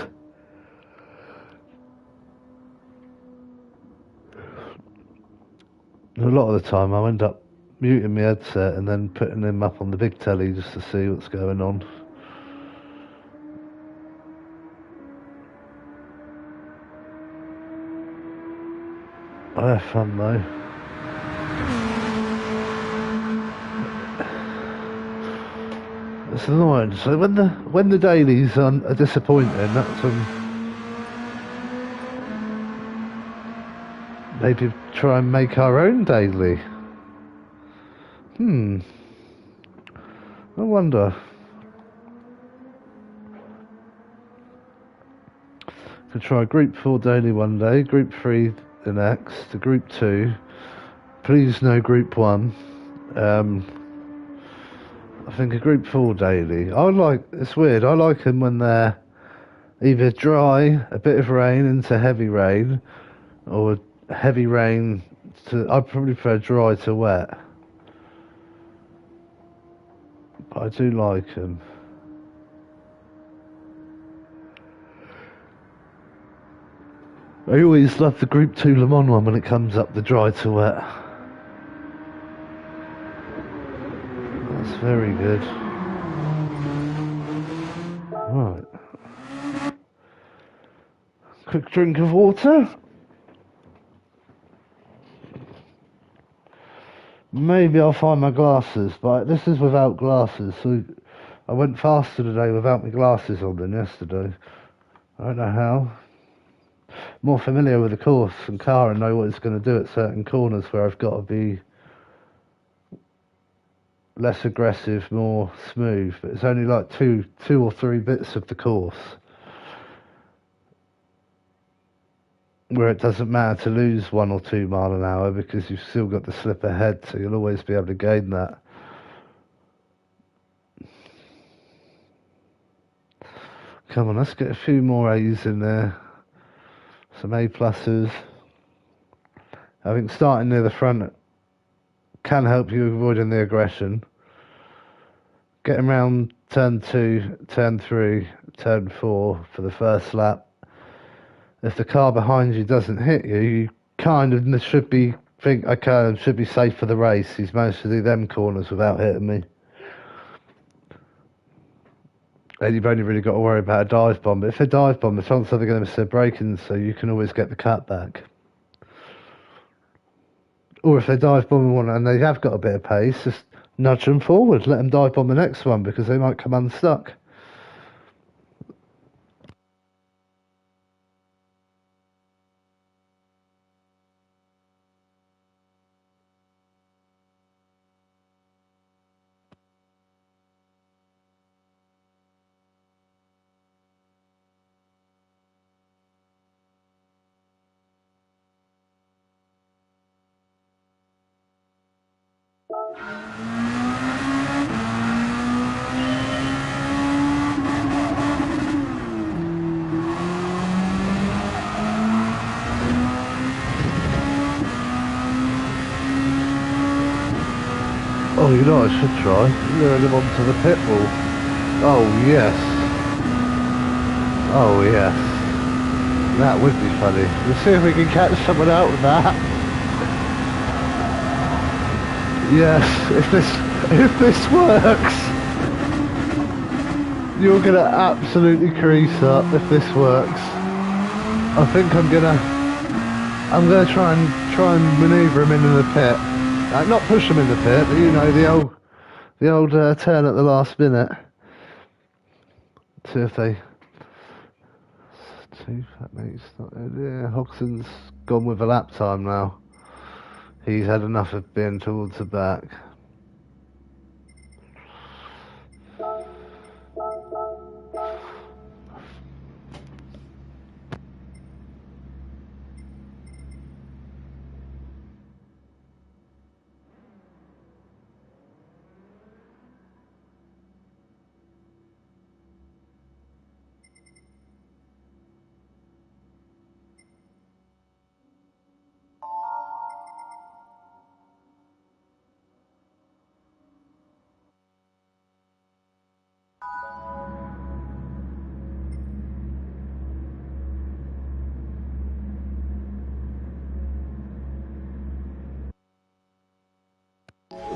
And a lot of the time I end up muting my headset and then putting them up on the big telly just to see what's going on. I have fun though. It's annoying. So when the dailies are disappointing, that's when maybe try and make our own daily. I wonder. Could try Group 4 daily one day, Group 3 the next, to Group 2. Please no Group 1. I think a Group 4 daily. It's weird, I like them when they're either dry, a bit of rain into heavy rain, or heavy rain to, I probably prefer dry to wet. But I do like them. I always love the Group 2 Le Mans one when it comes up, the dry to wet. That's very good. Right. Quick drink of water. Maybe I'll find my glasses, but this is without glasses, so I went faster today without my glasses on than yesterday. I don't know how. More familiar with the course and car and know what it's going to do at certain corners where I've got to be less aggressive, more smooth. But it's only like two or three bits of the course where it doesn't matter to lose 1 or 2 miles an hour because you've still got the slip ahead, so you'll always be able to gain that. Come on, let's get a few more A's in there. Some A pluses. I think starting near the front can help you avoiding the aggression. Getting around turn 2, turn 3, turn 4 for the first lap. If the car behind you doesn't hit you, you kind of should be should be safe for the race. He's managed to do them corners without hitting me. And you've only really got to worry about a dive bomb. But if they dive bomb, the chances are they're going to miss their braking, so you can always get the cut back. Or if they dive bomb one and they have got a bit of pace, just nudge them forward. Let them dive bomb the next one because they might come unstuck. Oh, you know what I should try? Lure them onto the pit wall. Oh, yes. Oh, yes. That would be funny. We'll see if we can catch someone out with that. Yes, if this works, you're gonna absolutely crease up if this works. I think I'm gonna try and manoeuvre him into the pit. Not push them in the pit, but you know the old turn at the last minute. See if they. Yeah, Hodgson's gone with a lap time now. He's had enough of being towards the back.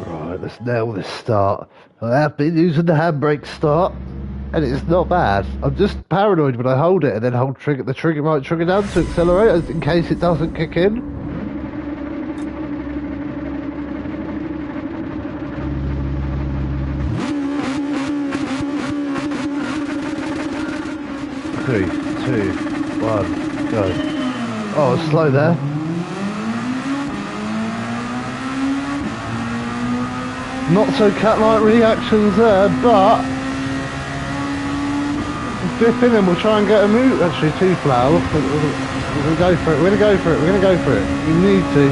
Right, let's nail this start. I have been using the handbrake start, and it's not bad. I'm just paranoid when I hold it and then hold the trigger might trigger down to accelerate in case it doesn't kick in. Three, two, one, go. Oh, slow there. Not so cat-like reactions there, but dip in and we'll try and get a move. Actually, too flat. We're going to go for it. We're going to go for it. We're going to go for it. We need to.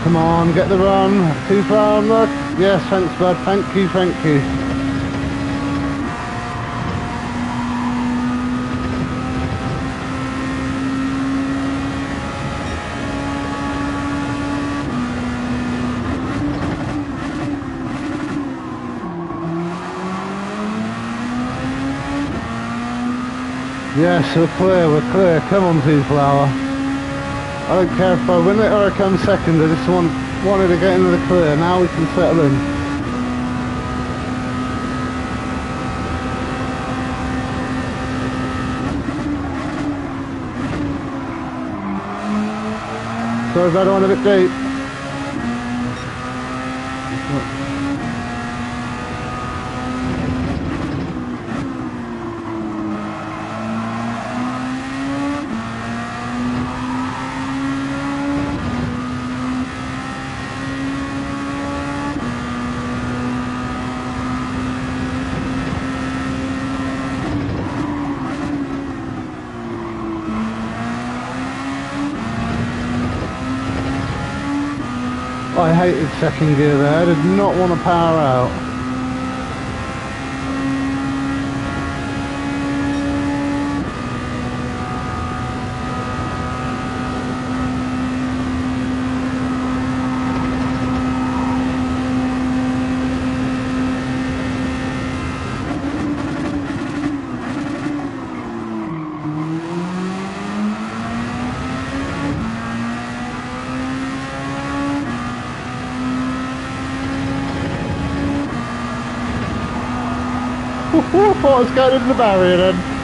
Come on, get the run. Too far on the... Yes, thanks, bud. Thank you, thank you. Yes, we're clear, we're clear. Come on, T-Flower. I don't care if I win it or I come second. I just wanted to get into the clear. Now we can settle in. Sorry if I don't want a bit deep. I hated second gear there. I did not want to power out. I thought I was going into the barrier then.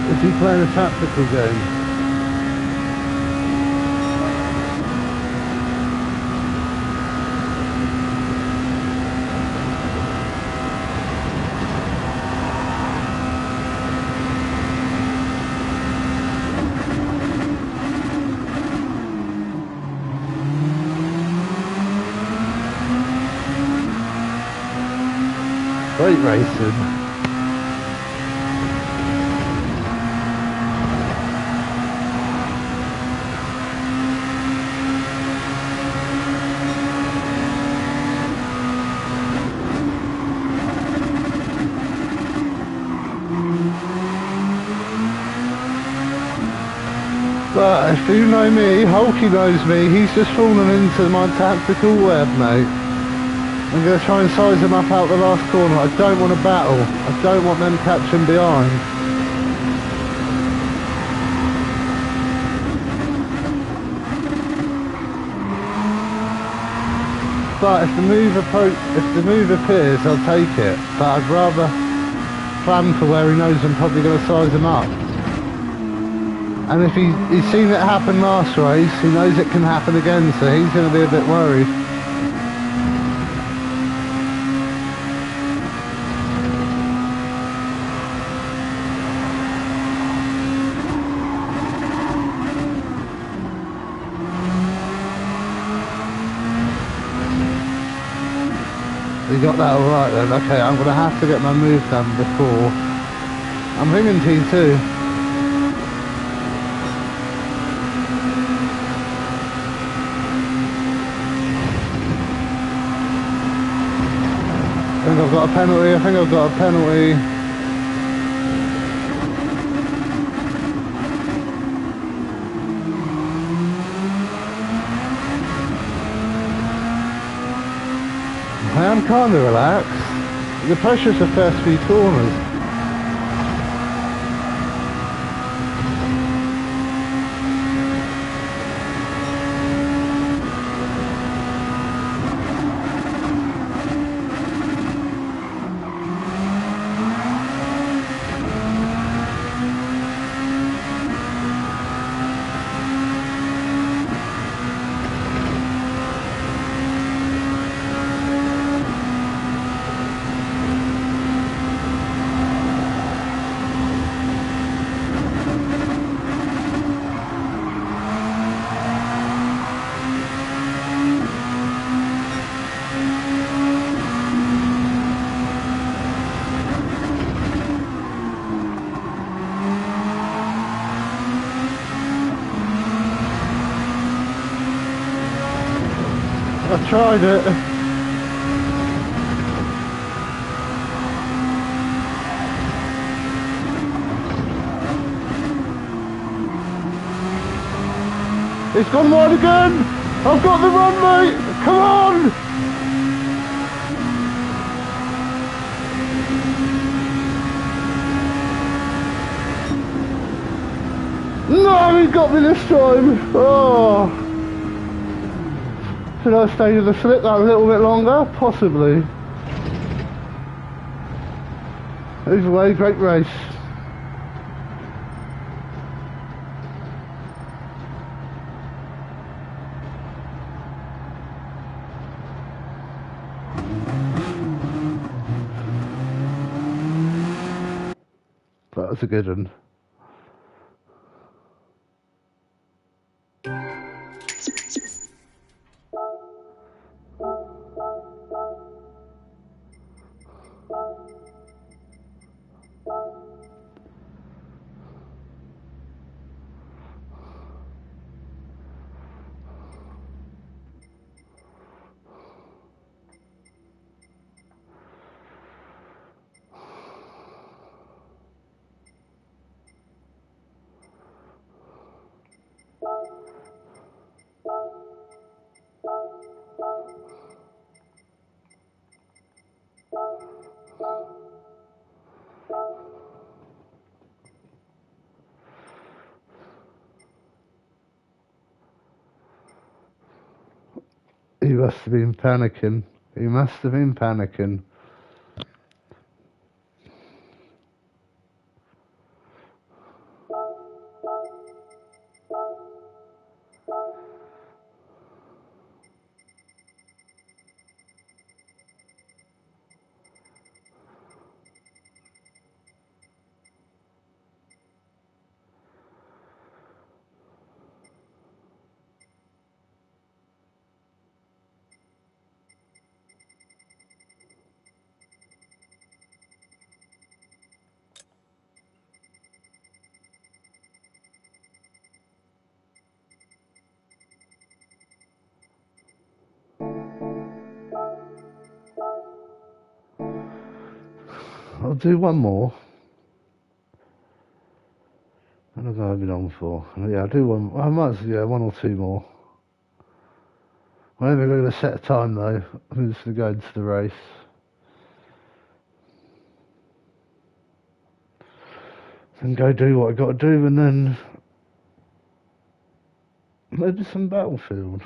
Is he playing a tactical game? Great racing. But if you know me, Hulky knows me, he's just fallen into my tactical web, mate. I'm going to try and size him up out the last corner. I don't want to battle. I don't want them catching behind. But if the move appears, I'll take it. But I'd rather plan for where he knows I'm probably going to size him up. And if he's seen it happen last race, he knows it can happen again, so he's going to be a bit worried. You got that alright then? Okay, I'm going to have to get my move done before. I'm thinking T2. I think I've got a penalty, I am kind of relaxed. The pressure's the first few corners. I tried it. It's gone wide again! I've got the run, mate! Come on! No, he got me this time! Oh! Should I stay in the slip that a little bit longer? Possibly. Either way, great race. That was a good one. He must have been panicking. He must have been panicking. I'll do one more. What have I been on for? Yeah, I'll do one. I might, yeah, one or two more. I'm never going to set a time though. I'm just going to go into the race. And go do what I got to do, and then maybe some Battlefield.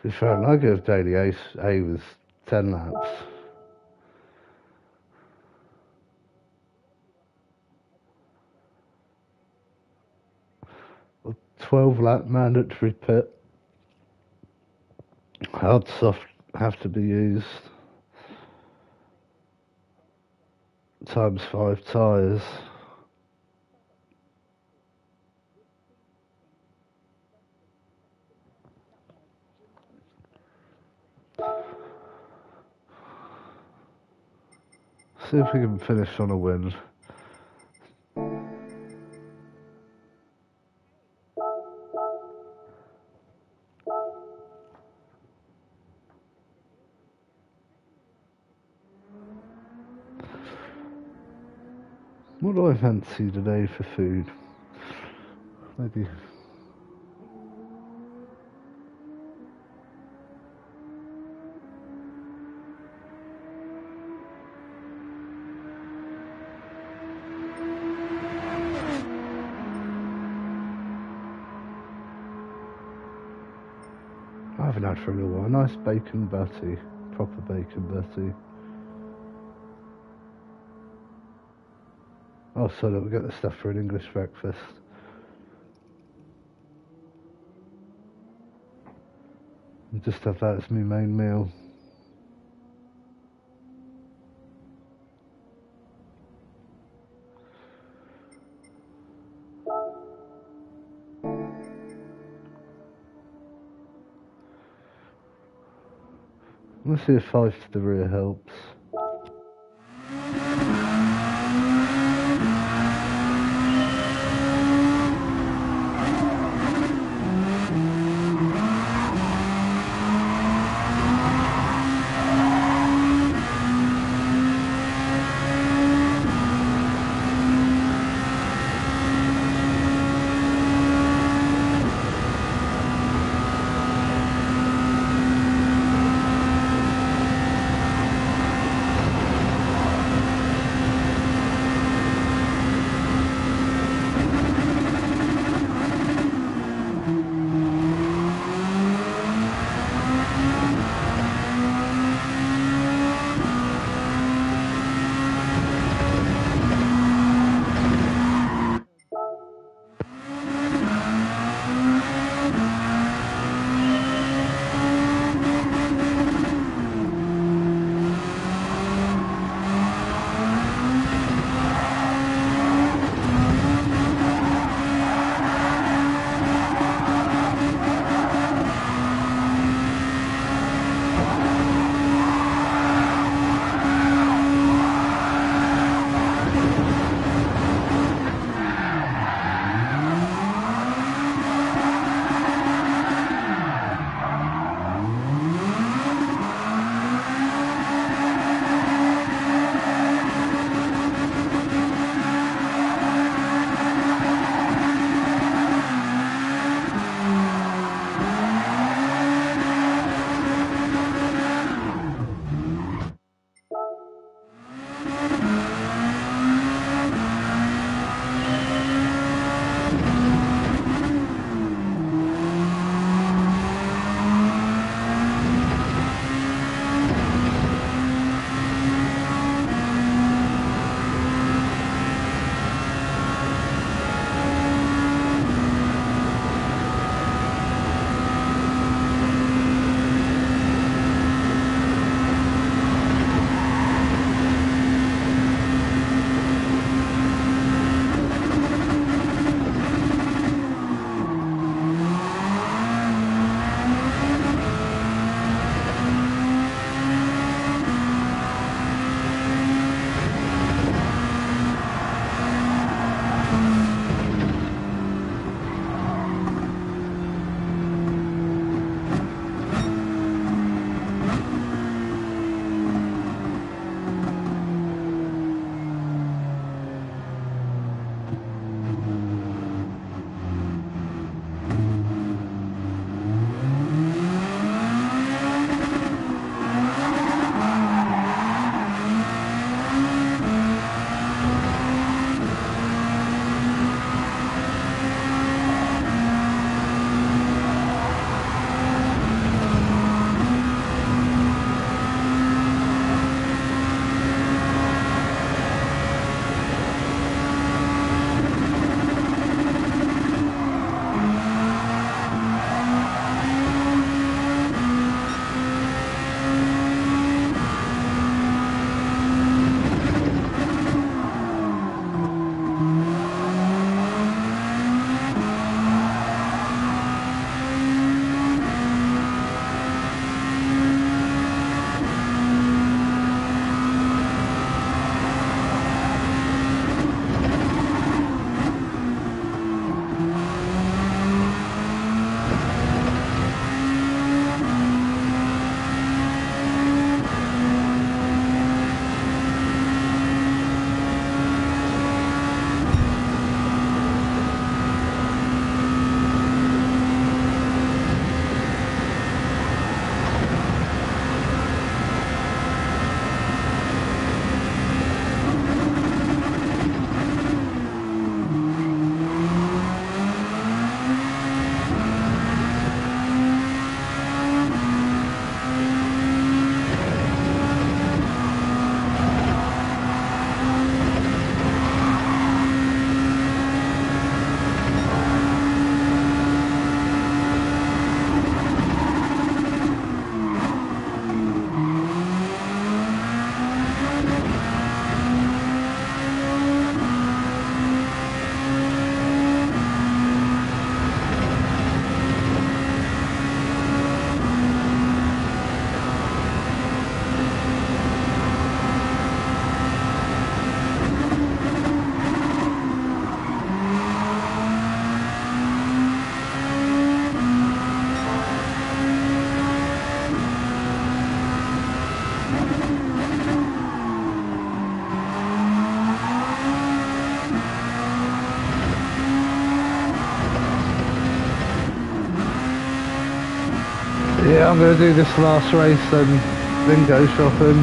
Just found I give daily A was 10 laps. 12-lap mandatory pit. Hard soft have to be used. Times 5 tyres. See if we can finish on a win. What do I fancy today for food? Maybe. haven't had for a little while. Nice bacon butty, proper bacon butty. Oh, so look, we get the stuff for an English breakfast. And just have that as my main meal. Let's see if 5 to the rear helps. I'm going to do this last race then go shopping,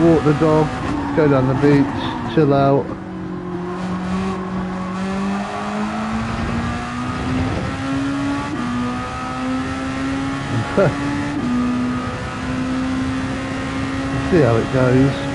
walk the dog, go down the beach, chill out. See how it goes.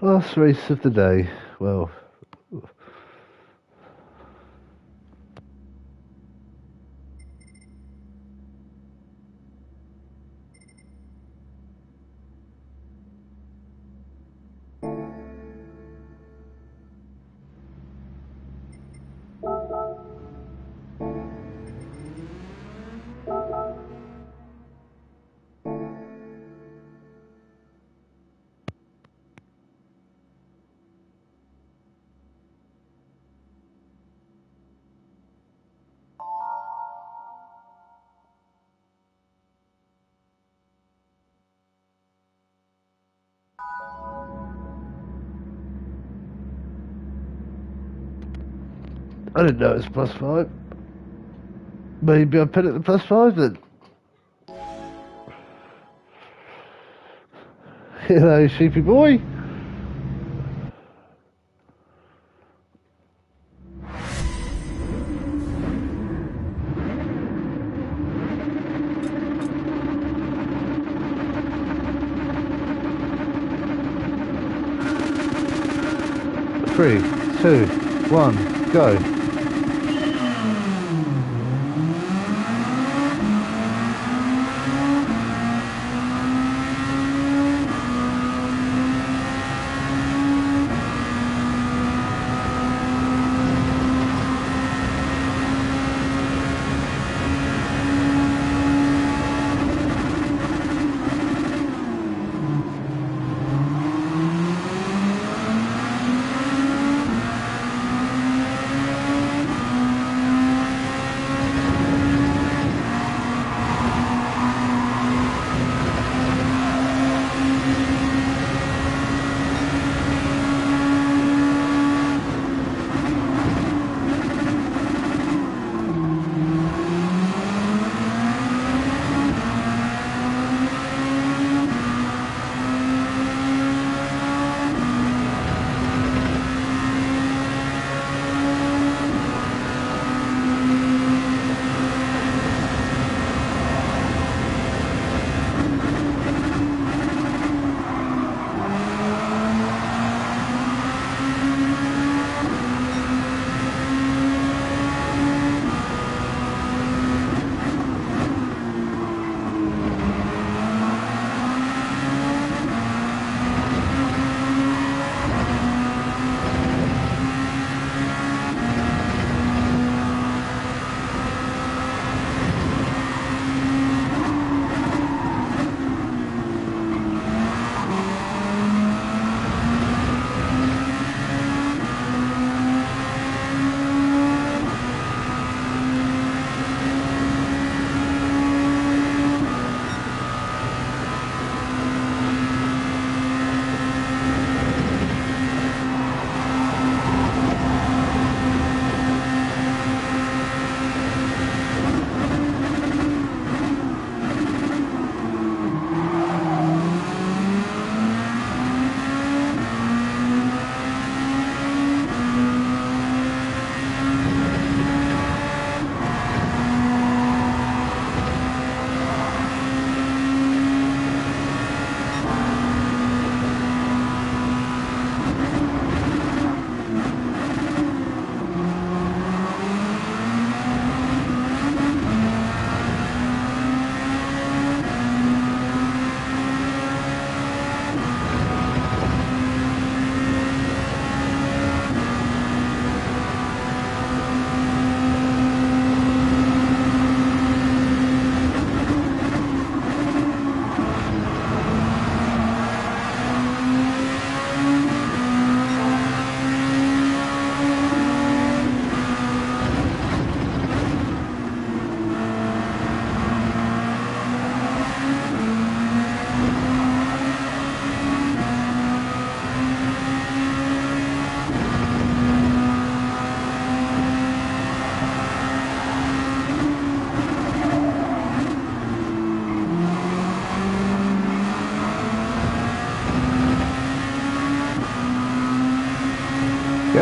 Last race of the day. Well, I didn't know it was +5. Maybe I put it at +5 then. Hello, sheepy boy. Three, two, one, go.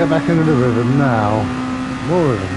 get back into the rhythm now. More rhythm.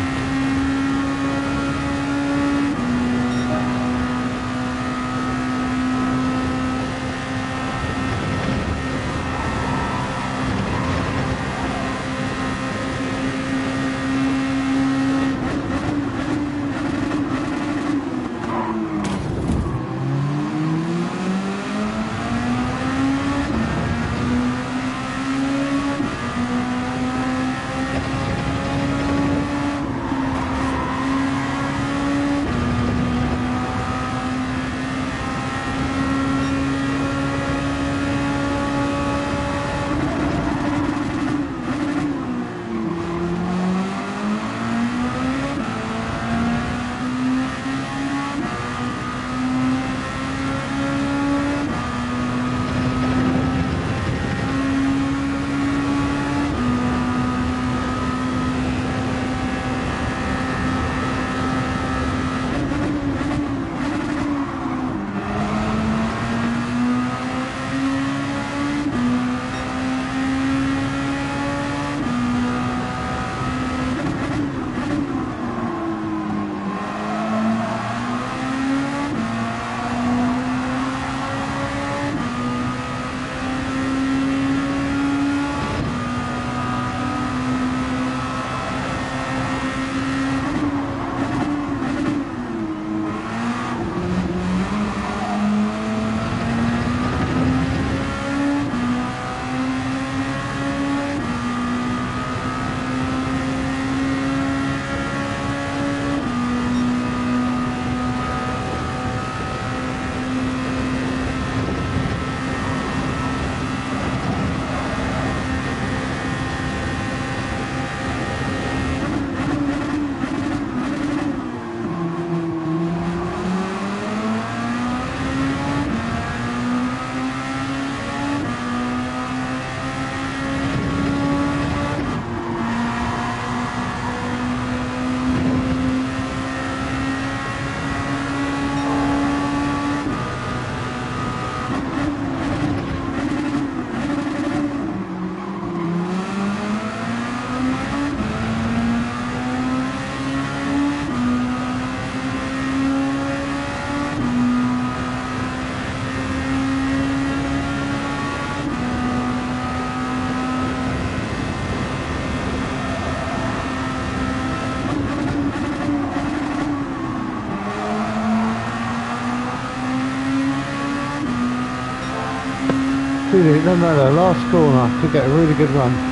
No matter, last corner to get a really good run.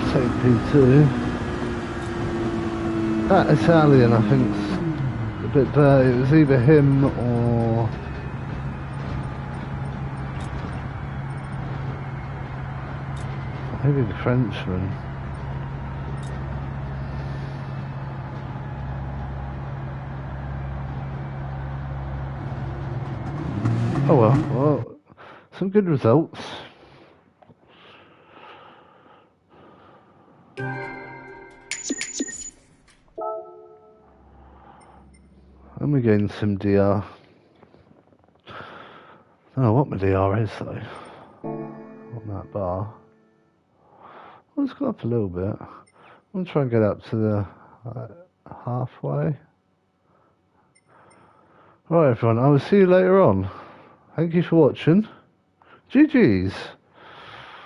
Take P2. That Italian, I think, is a bit dirty. It was either him or maybe the Frenchman. Oh well, some good results. And we gained some DR. I don't know what my DR is though on that bar. Well, it's got up a little bit. I'm gonna try and get up to the halfway. Right everyone, I will see you later on. Thank you for watching. GG's.